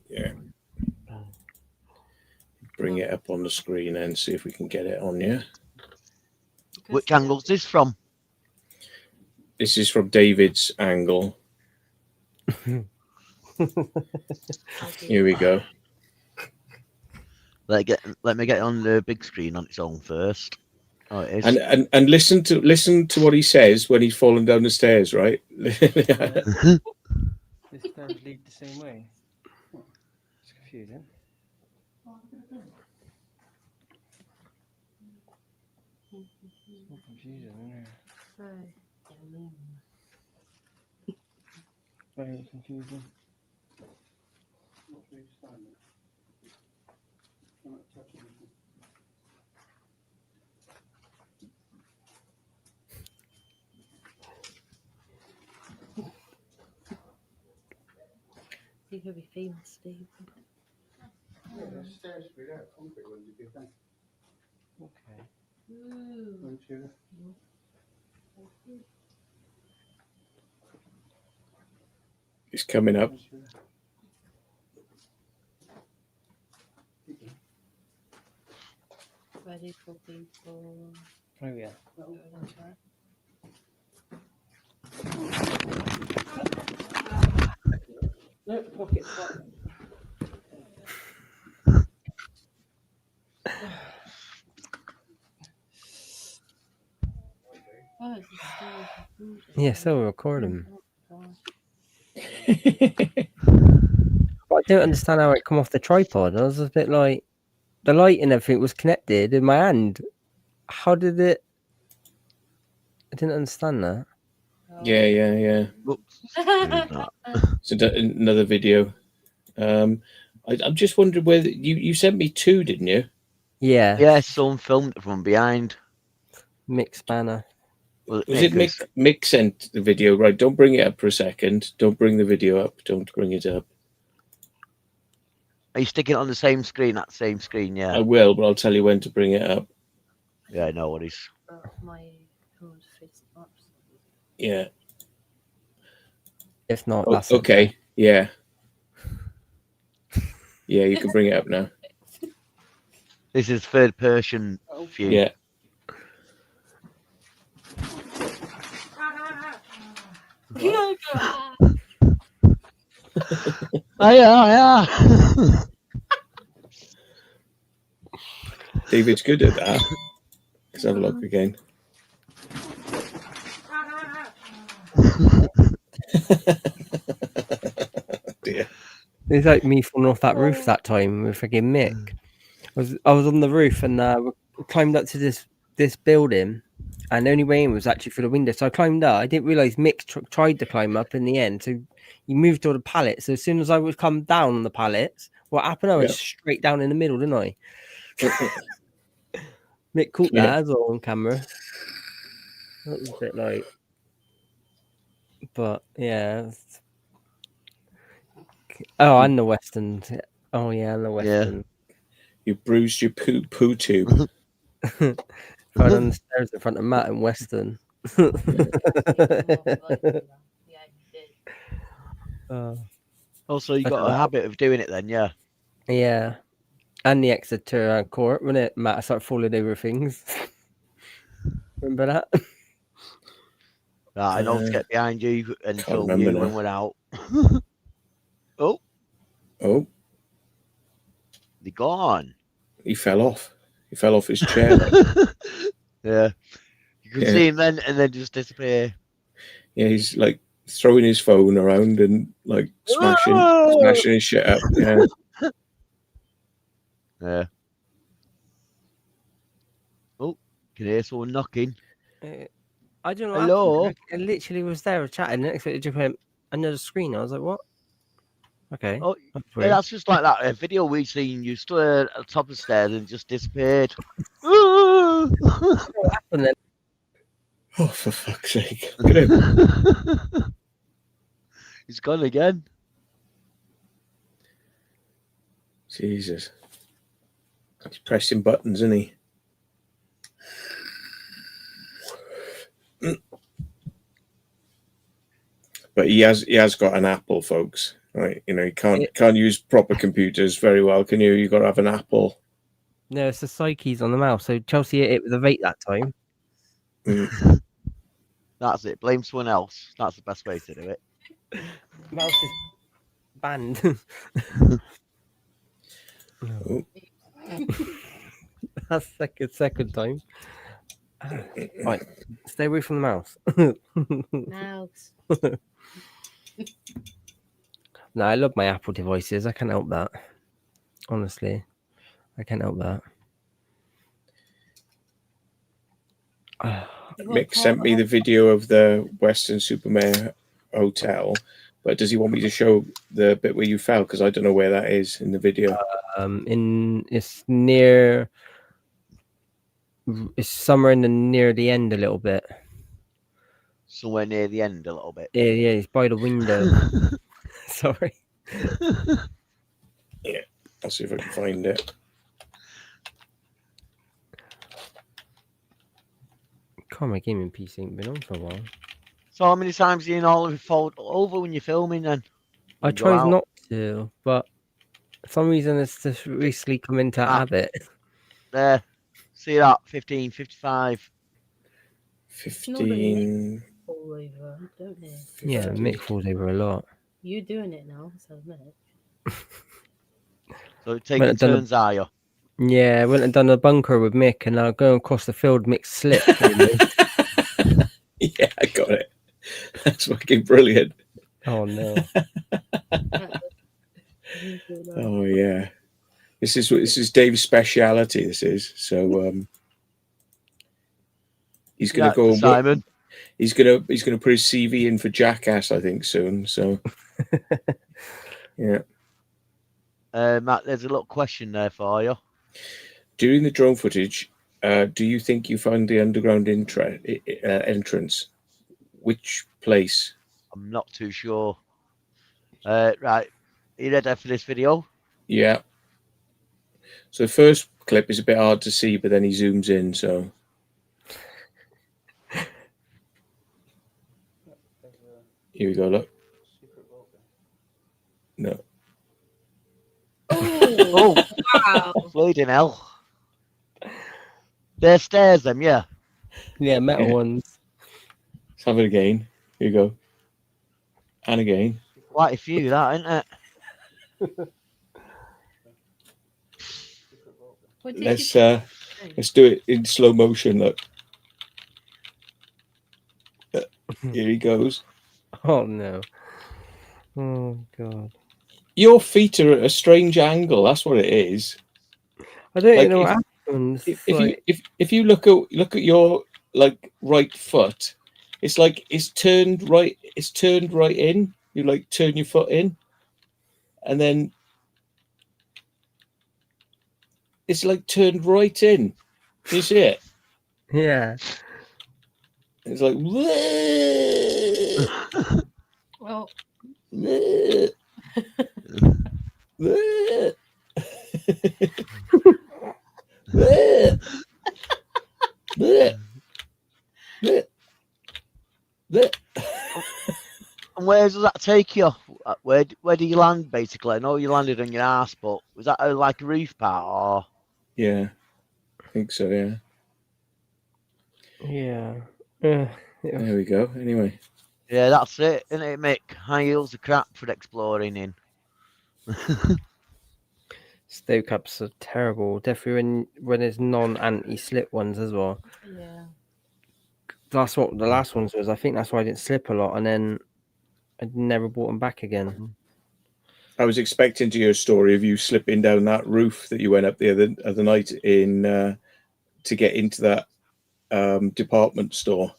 Yeah. Bring it up on the screen and see if we can get it on here. Which angle's this from? This is from David's angle. Here we go. Let me get it on the big screen on its own first. Oh, it is. And listen to what he says when he's falling down the stairs, right? The stairs lead the same way. It's confusing. It's more confusing, isn't it? Very confusing. You could be famous, Steve. Okay. It's coming up. Ready for people. Oh yeah. No pocket. Oh, it's still Yeah, still recording. Oh, But I don't understand how it come off the tripod. I was a bit like, the light and everything was connected in my hand. How did it? I didn't understand that. Yeah. Oops. Who's that? So another video. I'm just wondering whether you sent me 2, didn't you? Yeah. Yeah, someone filmed it from behind. Mixed banner. Was Was it Mick? Mick sent the video? Right, don't bring it up for a second. Don't bring the video up. Don't bring it up. Are you sticking it on the same screen? That same screen, yeah. I will, but I'll tell you when to bring it up. Yeah, no worries. my phone face up. Yeah. If not, Oh, that's okay. Yeah. Yeah, you can bring it up now. This is third person view. Yeah. Oh, yeah. David's good at that. Let's have a look again. Dear. It's like me falling off that roof that time with freaking Mick. I was on the roof and we climbed up to this building, and the only way in was actually through the window. So I climbed up. I didn't realize Mick tried to climb up in the end. So he moved all the pallets. So as soon as I would come down on the pallets, what happened? I went straight down in the middle, didn't I? Mick caught that as well on camera. That was a bit like, but yeah. Oh, and the Western. Oh yeah, and the Western. You bruised your poo tube. Right on the stairs in front of Matt and Western. Also, you got a habit of doing it then, yeah. Yeah. And the Exeter court, when it Matt started falling over things. Remember that? I don't get behind you and film you when we're out. Oh, they're gone. He fell off. He fell off his chair. Yeah. You can see him then and then just disappear. Yeah, he's like throwing his phone around and like smashing his shit up. Yeah. Yeah. Oh, can hear someone knocking. I don't know. Hello? I literally was there chatting next to it. Just went another screen. I was like, what? Okay. Oh, yeah, that's just like that video we seen. You stood at the top of the stairs and just disappeared. What happened then? Oh, for fuck's sake. Look at him. He's gone again. Jesus. He's pressing buttons, isn't he? But he has got an Apple, folks. Right? You know, you can't use proper computers very well, can you? You've got to have an Apple. No, it's the Psyches on the mouse. So Chelsea hit it with a vape that time. That's it. Blame someone else. That's the best way to do it. Mouse is banned. Oh. That's second time. Right, stay away from the mouse. Mouse. No, I love my Apple devices. I can't help that. Honestly, I can't help that. Mick sent me the video of the Western Supermare Hotel, but does he want me to show the bit where you fell? Because I don't know where that is in the video. It's near. It's somewhere near the end a little bit. Somewhere near the end a little bit. Yeah, it's by the window. Sorry. I'll see if I can find it. God, my gaming PC ain't been on for a while. So how many times do you normally fold over when you're filming then? I You go try out? not to, but for some reason it's just recently come into Ah. habit. There. See that? 15, 55. 15. Fall over, don't they? Yeah, Fifty. Mick falls over a lot. You doing it now, so Mick. So Well, taking I've done a- turns, are you? Yeah, I went and done a bunker with Mick, and I go across the field, Mick slipped. almost. Yeah, I got it. That's fucking brilliant. Oh no! Oh yeah. This is Dave's speciality. This is so. He's gonna Yeah, go and work. Simon. He's gonna put his CV in for Jackass, I think, soon. So yeah. Matt, there's a little question there for you. During the drone footage, do you think you found the underground entrance? Which place? I'm not too sure. Right. You ready for this video? Yeah. So the first clip is a bit hard to see, but then he zooms in. So here we go. Look. No. Oh, Wow. bleeding hell. There's stairs, them, yeah. Yeah, metal Yeah. ones. Let's have it again. Here you go. And again. Quite a few, that, isn't it? What did Let's you let's do it in slow motion. Look. Here he goes. Oh no! Oh god! Your feet are at a strange angle. That's what it is. I don't Like, even know what happens. If you look at your like right foot, it's like it's turned right. It's turned right in. You like turn your foot in, and then it's like turned right in. Do you see it? Yeah. It's like. Well, And where does that take you? Where do you land, basically? I know you landed on your ass, but was that like a roof part, or? Yeah, I think so. Yeah. Yeah. There we go. Anyway, Yeah, that's it, isn't it, Mick? High heels are crap for exploring in. Stow caps are terrible. Definitely when there's non-anti-slip ones as well. yeah. That's what the last ones was. I think that's why I didn't slip a lot, and then I never bought them back again. I was expecting to hear a story of you slipping down that roof that you went up the other night in to get into that department store.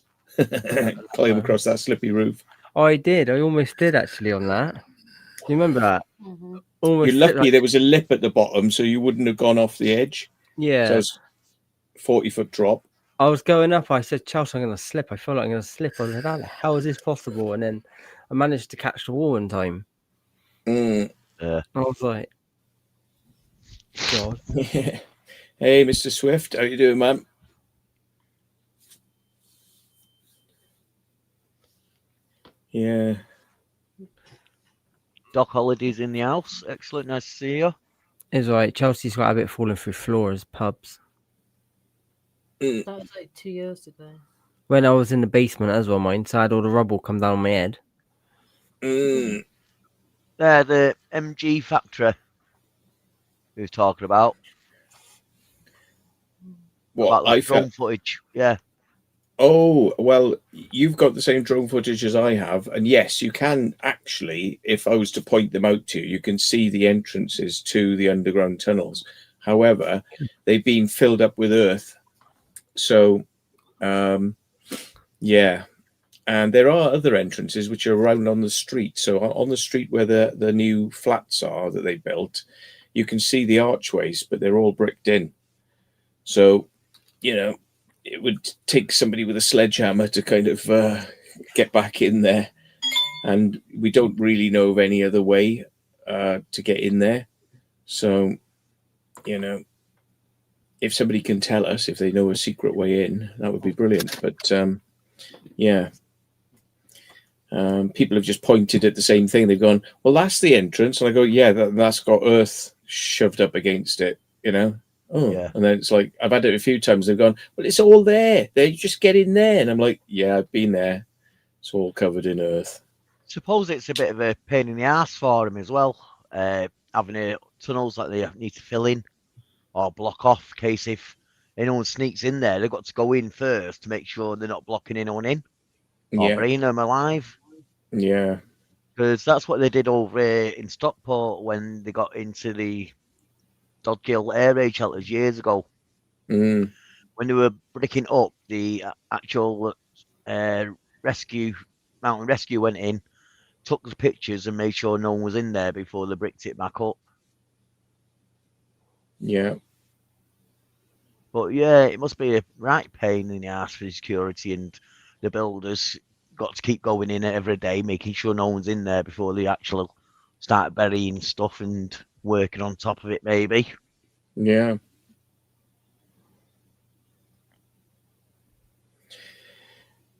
Climb across that slippy roof. Oh, I did. I almost did actually on that. Do you remember that? Mm-hmm. Almost You're slipped, lucky there was a lip at the bottom, so you wouldn't have gone off the edge. yeah. So it's 40-foot drop. I was going up. I said, Chelsea, I'm going to slip. I feel like I'm going to slip. I was like, how the hell is this possible? And then I managed to catch the wall in time. Mm. I was like, God. Hey, Mr. Swift, how you doing, man? Yeah. Doc Holidays in the house. Excellent, nice to see you. It's all right. Chelsea's got a bit falling through floors, pubs. That was like 2 years ago. When I was in the basement as well, mine, so I had all the rubble come down on my head. Mm. There, the MG factory we were talking about. What, About that I drone felt? footage. Yeah. Oh, well, you've got the same drone footage as I have. And yes, you can actually, if I was to point them out to you, you can see the entrances to the underground tunnels. However, they've been filled up with earth. So, yeah. And there are other entrances which are around on the street. So on the street where the new flats are that they built, you can see the archways, but they're all bricked in. So, you know, it would take somebody with a sledgehammer to kind of get back in there. And we don't really know of any other way to get in there. So, you know, if somebody can tell us if they know a secret way in, that would be brilliant. But yeah, people have just pointed at the same thing. They've gone, well, that's the entrance. And I go, yeah, that's got earth shoved up against it, you know? Oh, Yeah. and then it's like, I've had it a few times. They've gone, well, it's all there. They just get in there. And I'm like, yeah, I've been there. It's all covered in earth. Suppose it's a bit of a pain in the ass for them as well, having tunnels that they need to fill in or block off in case if anyone sneaks in there, they've got to go in first to make sure they're not blocking anyone in or Yeah, bringing them alive. yeah, Because that's what they did over in Stockport when they got into the Dodgill air raid shelters years ago. mm, When they were breaking up, the actual mountain rescue went in, took the pictures and made sure no one was in there before they bricked it back up. yeah. But yeah, it must be a right pain in the ass for the security, and the builders got to keep going in every day, making sure no one's in there before they actually start burying stuff and working on top of it, maybe. Yeah.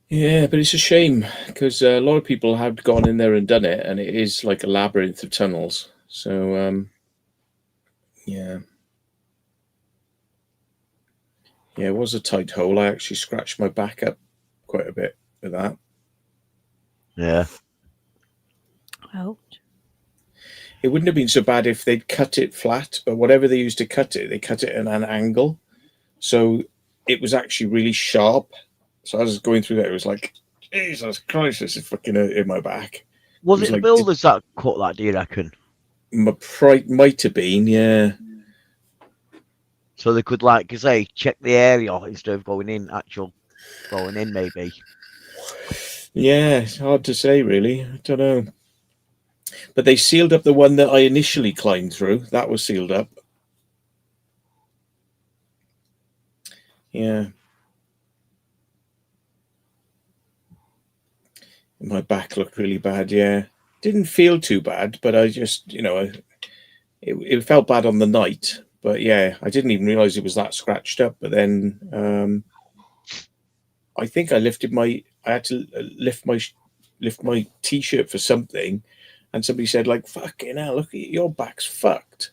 Yeah, but it's a shame because a lot of people have gone in there and done it, and it is like a labyrinth of tunnels. So, yeah. Yeah, it was a tight hole. I actually scratched my back up quite a bit with that. Yeah. Ouch. It wouldn't have been so bad if they'd cut it flat, but whatever they used to cut it, they cut it at an angle. So it was actually really sharp. So I was going through that, it was like, Jesus Christ, this is fucking in my back. Was was it the like- builders that cut that, do you reckon? Might have been, yeah. So they could, like you say, check the area instead of going in, maybe. Yeah, it's hard to say, really. I don't know. But they sealed up the one that I initially climbed through. That was sealed up. Yeah. My back looked really bad, yeah. Didn't feel too bad, but I just, it felt bad on the night. But yeah, I didn't even realize it was that scratched up. But then I think I had to lift my t-shirt for something, and somebody said, like, fucking hell, look at your back's fucked.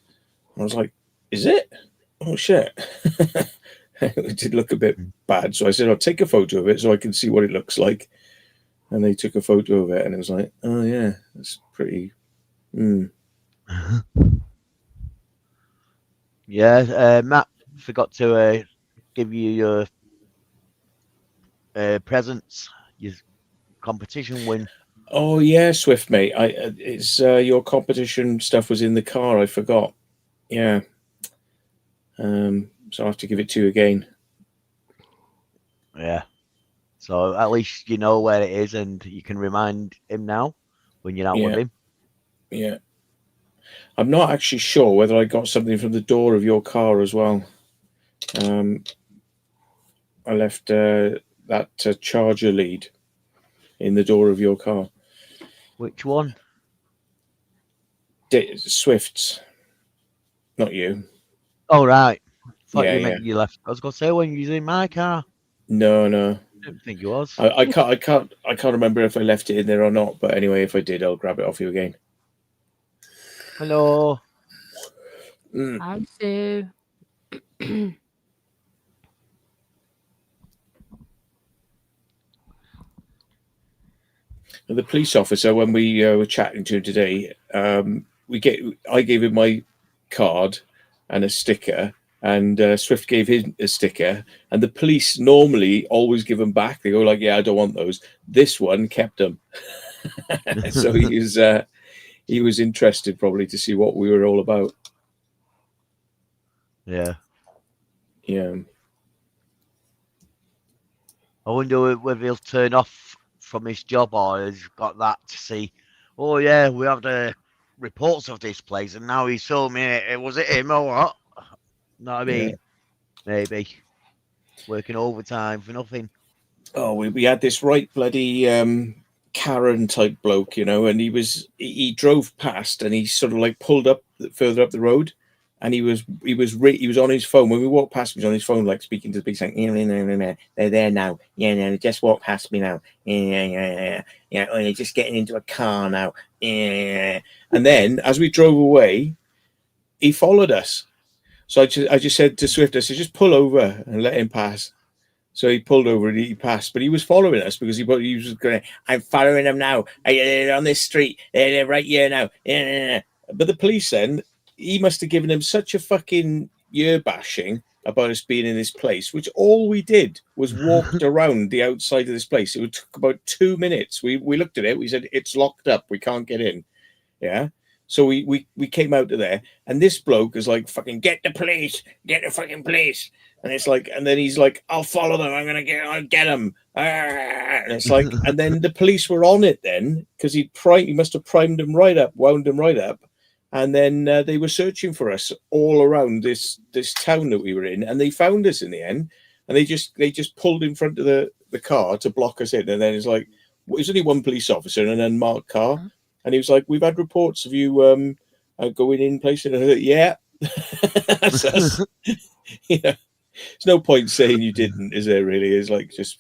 And I was like, is it? Oh shit. It did look a bit bad. So I said, I'll take a photo of it so I can see what it looks like. And they took a photo of it, and it was like, oh yeah, that's pretty. Yeah, Matt forgot to give you your presents, your competition win. Oh yeah, Swift mate. It's your competition stuff was in the car. I forgot. Yeah. So I have to give it to you again. Yeah. So at least you know where it is, and you can remind him now when you're out with him. Yeah. I'm not actually sure whether I got something from the door of your car as well. I left that charger lead in the door of your car. Which one? Swift's. Not you. Oh, right. Thought Yeah, you meant you left. I was going to say when you was in my car. No. I didn't think you was. I can't remember if I left it in there or not. But anyway, if I did, I'll grab it off you again. Hello. Hi, Sue. The police officer, when we were chatting to him today, I gave him my card and a sticker, and Swift gave him a sticker. And the police normally always give them back. They go like, "Yeah, I don't want those." This one kept them, so he was interested probably to see what we were all about. Yeah. Yeah. I wonder whether he'll turn off from his job or he's got that to see. Oh yeah, we have the reports of this place, and now he's filming it. Was it him or what? Know what I mean? Yeah. Maybe working overtime for nothing. Oh, we had this right bloody Karen type bloke, you know, and he drove past and he sort of like pulled up further up the road, and he was on his phone when we walked past him. He was on his phone, like speaking to the police, saying, "They're there now. Yeah, no, they just walked past me now. Yeah. Oh, they're just getting into a car now. Yeah." And then as we drove away, he followed us. So I just said to Swift, I said, just pull over and let him pass. So he pulled over and he passed, but he was following us because he was going, "I'm following them now. They're on this street. They're right here now." But the police then, he must have given him such a fucking ear bashing about us being in this place, which all we did was walked around the outside of this place. It took about 2 minutes. We looked at it. We said, "It's locked up. We can't get in." Yeah. So we came out of there, and this bloke is like, "Fucking get the police, get the fucking police." And it's like, and then he's like, "I'll follow them. I'll get them." And it's like, and then the police were on it then because he must have primed them right up, wound them right up, and then they were searching for us all around this town that we were in, and they found us in the end, and they just pulled in front of the car to block us in, and then it's like, there's only one police officer in an unmarked car, and he was like, "We've had reports of you going in places," and I thought, "Yeah." That's us. You know, there's no point saying you didn't, is there? Really, is like just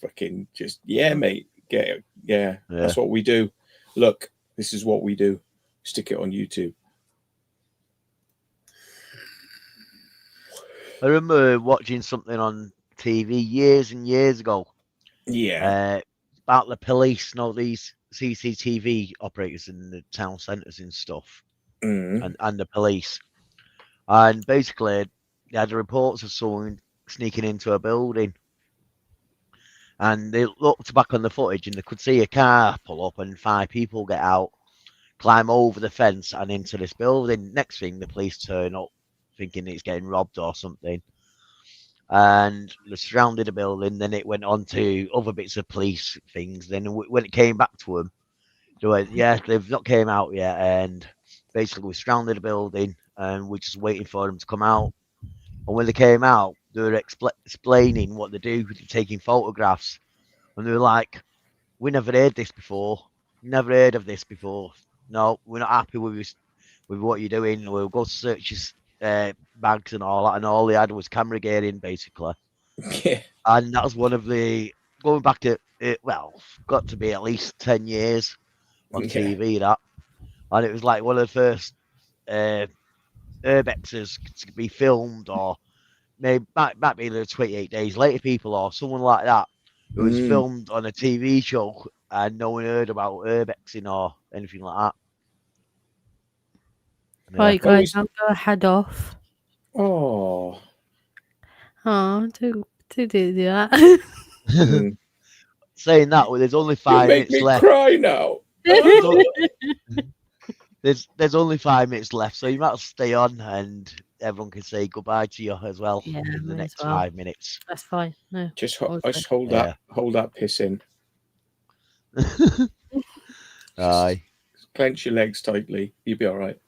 yeah, mate. Yeah, that's what we do. Look, this is what we do. Stick it on YouTube. I remember watching something on TV years and years ago. Yeah. About the police, these CCTV operators in the town centres and stuff, and the police. And basically, they had reports of someone sneaking into a building. And they looked back on the footage and they could see a car pull up and 5 people get out, climb over the fence and into this building. Next thing, the police turn up thinking it's getting robbed or something. And they surrounded the building. Then it went on to other bits of police things. Then when it came back to them, they went, "Yeah, they've not came out yet." And basically we surrounded the building and we're just waiting for them to come out. And when they came out, they were explaining what they do, taking photographs. And they were like, "We never heard this before. Never heard of this before. No, we're not happy with what you're doing. We'll go search your bags and all that." And all they had was camera gear in, basically. Yeah. And that was one of the, going back to it, got to be at least 10 years on TV, that. And it was like one of the first urbexes to be filmed, or maybe might be the 28 Days Later people or someone like that. It was filmed on a TV show and no one heard about urbexing or anything like that. Right, guys, I'm going to head off. Oh. Do that. Saying that, there's only 5 minutes left. Cry now. There's only 5 minutes left, so you might stay on and everyone can say goodbye to you as well in the next 5 minutes. That's fine. No, just hold that piss in. Aye. Clench your legs tightly. You'll be all right.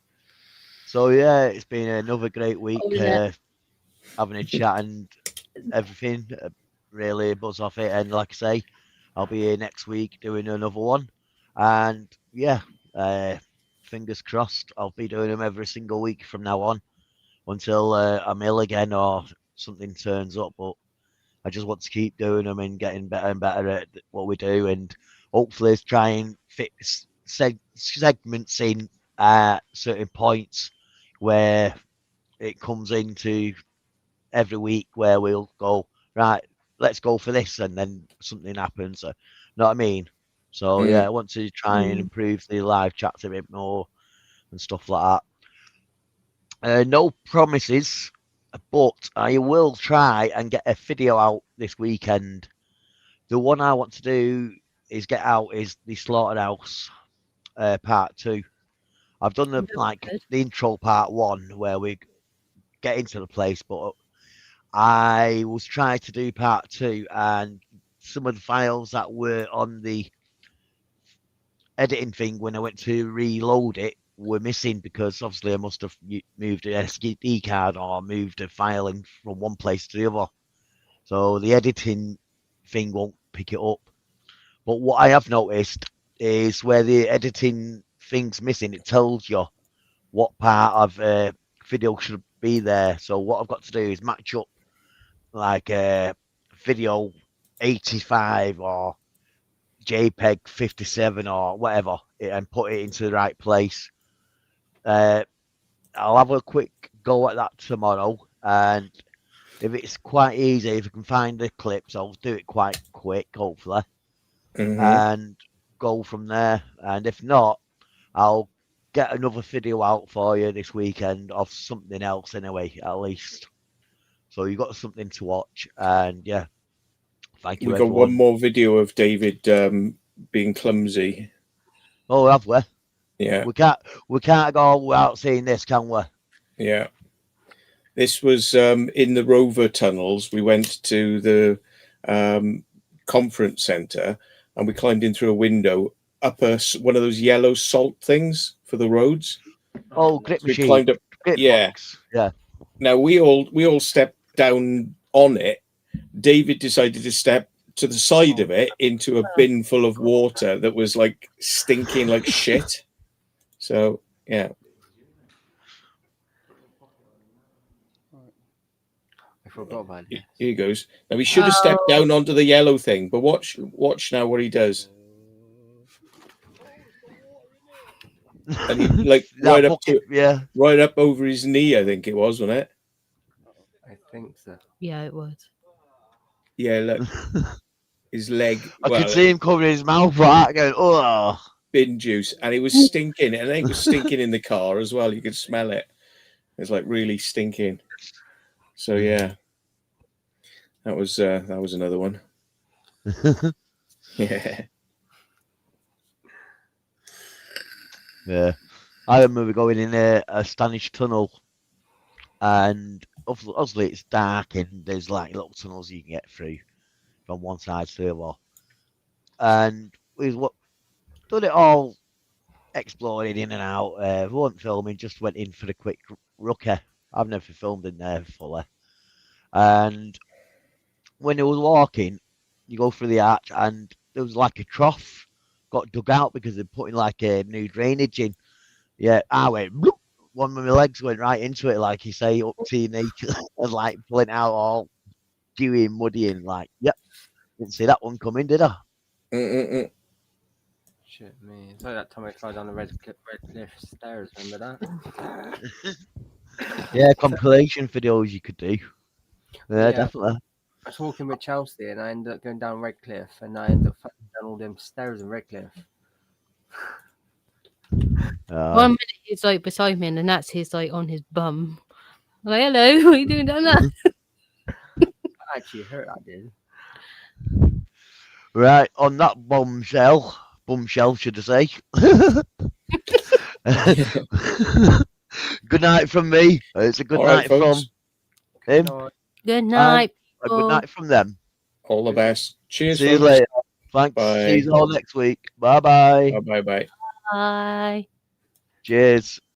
So yeah, it's been another great week. Having a chat and everything. Really buzz off it, and like I say, I'll be here next week doing another one. And yeah, fingers crossed, I'll be doing them every single week from now on until I'm ill again or something turns up. But I just want to keep doing them and getting better and better at what we do, and hopefully try and fit segments in certain points where it comes into every week where we'll go, right, let's go for this, and then something happens. Know what I mean? So yeah, I want to try and improve the live chats a bit more and stuff like that. No promises, but I will try and get a video out this weekend. The one I want to do is get out is the Slaughterhouse part 2. I've done the intro part 1 where we get into the place, but I was trying to do part 2, and some of the files that were on the editing thing when I went to reload it were missing, because obviously I must have moved an SD card or moved a file in from one place to the other. So the editing thing won't pick it up. But what I have noticed is where the editing thing's missing. It tells you what part of video should be there. So what I've got to do is match up like video 85 or JPEG 57 or whatever, and put it into the right place. I'll have a quick go at that tomorrow, and if it's quite easy, if I can find the clips, I'll do it quite quick, hopefully, and go from there. And if not, I'll get another video out for you this weekend of something else anyway, at least. So you got something to watch, and yeah, thank you. We got one more video of David being clumsy. Oh, have we? Yeah. We can't go without seeing this, can we? Yeah. This was in the Rover tunnels. We went to the conference center, and we climbed in through a window up one of those yellow salt things for the roads. Oh, grip So we machine. climbed up. Grip Yeah. box. Yeah. Now we all stepped down on it. David decided to step to the side of it into a bin full of water that was like stinking like shit. So yeah. I forgot about it. Here he goes. Now he should have stepped down onto the yellow thing, but watch now what he does. And he like That right up bucket, yeah. right up over his knee, I think it was, wasn't it? I think so. Yeah, it was. Yeah, look. His leg. I could see him covering his mouth right, going, oh. Bin juice, and it was stinking, and it was stinking in the car as well. You could smell it. It's like really stinking. So yeah, that was another one. Yeah. Yeah. I remember going in a Spanish tunnel, and obviously it's dark, and there's like little tunnels you can get through from one side to the other. And we done it all, exploring in and out. We weren't filming, just went in for the quick rookie. I've never filmed in there fully. And when he was walking, you go through the arch, and there was like a trough got dug out because they're putting like a new drainage in. Yeah, I went, bloop, one of my legs went right into it, like you say, up to your knee, and like pulling out all dewy and muddy, and like, yep, didn't see that one coming, did I? Shit, me. It's like that time I fell down the Red Cliff stairs. Remember that? Yeah, compilation videos you could do. Yeah, definitely. I was walking with Chelsea, and I ended up going down Redcliffe, and I ended up falling down all them stairs in Redcliffe. One minute he's like beside me, and the next he's like on his bum. I'm like, hello, what are you doing down there? I actually hurt that, did. Right, on that bombshell, should I say? Good night from me. It's a good night from him. Good night. A good night from them. All the best. Cheers. See you later. Thanks. Bye. See you all next week. Bye bye. Bye bye. Bye. Cheers.